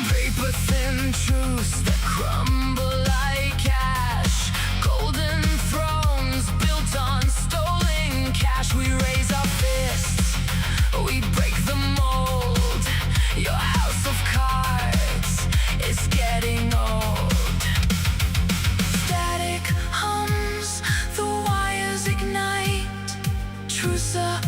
S6: paper thin truths that crumble like ash. Golden thrones built on stolen cash. We raise our fists, we break the mold. Your house of cards is getting old. Static hums, the wires ignite. Truths are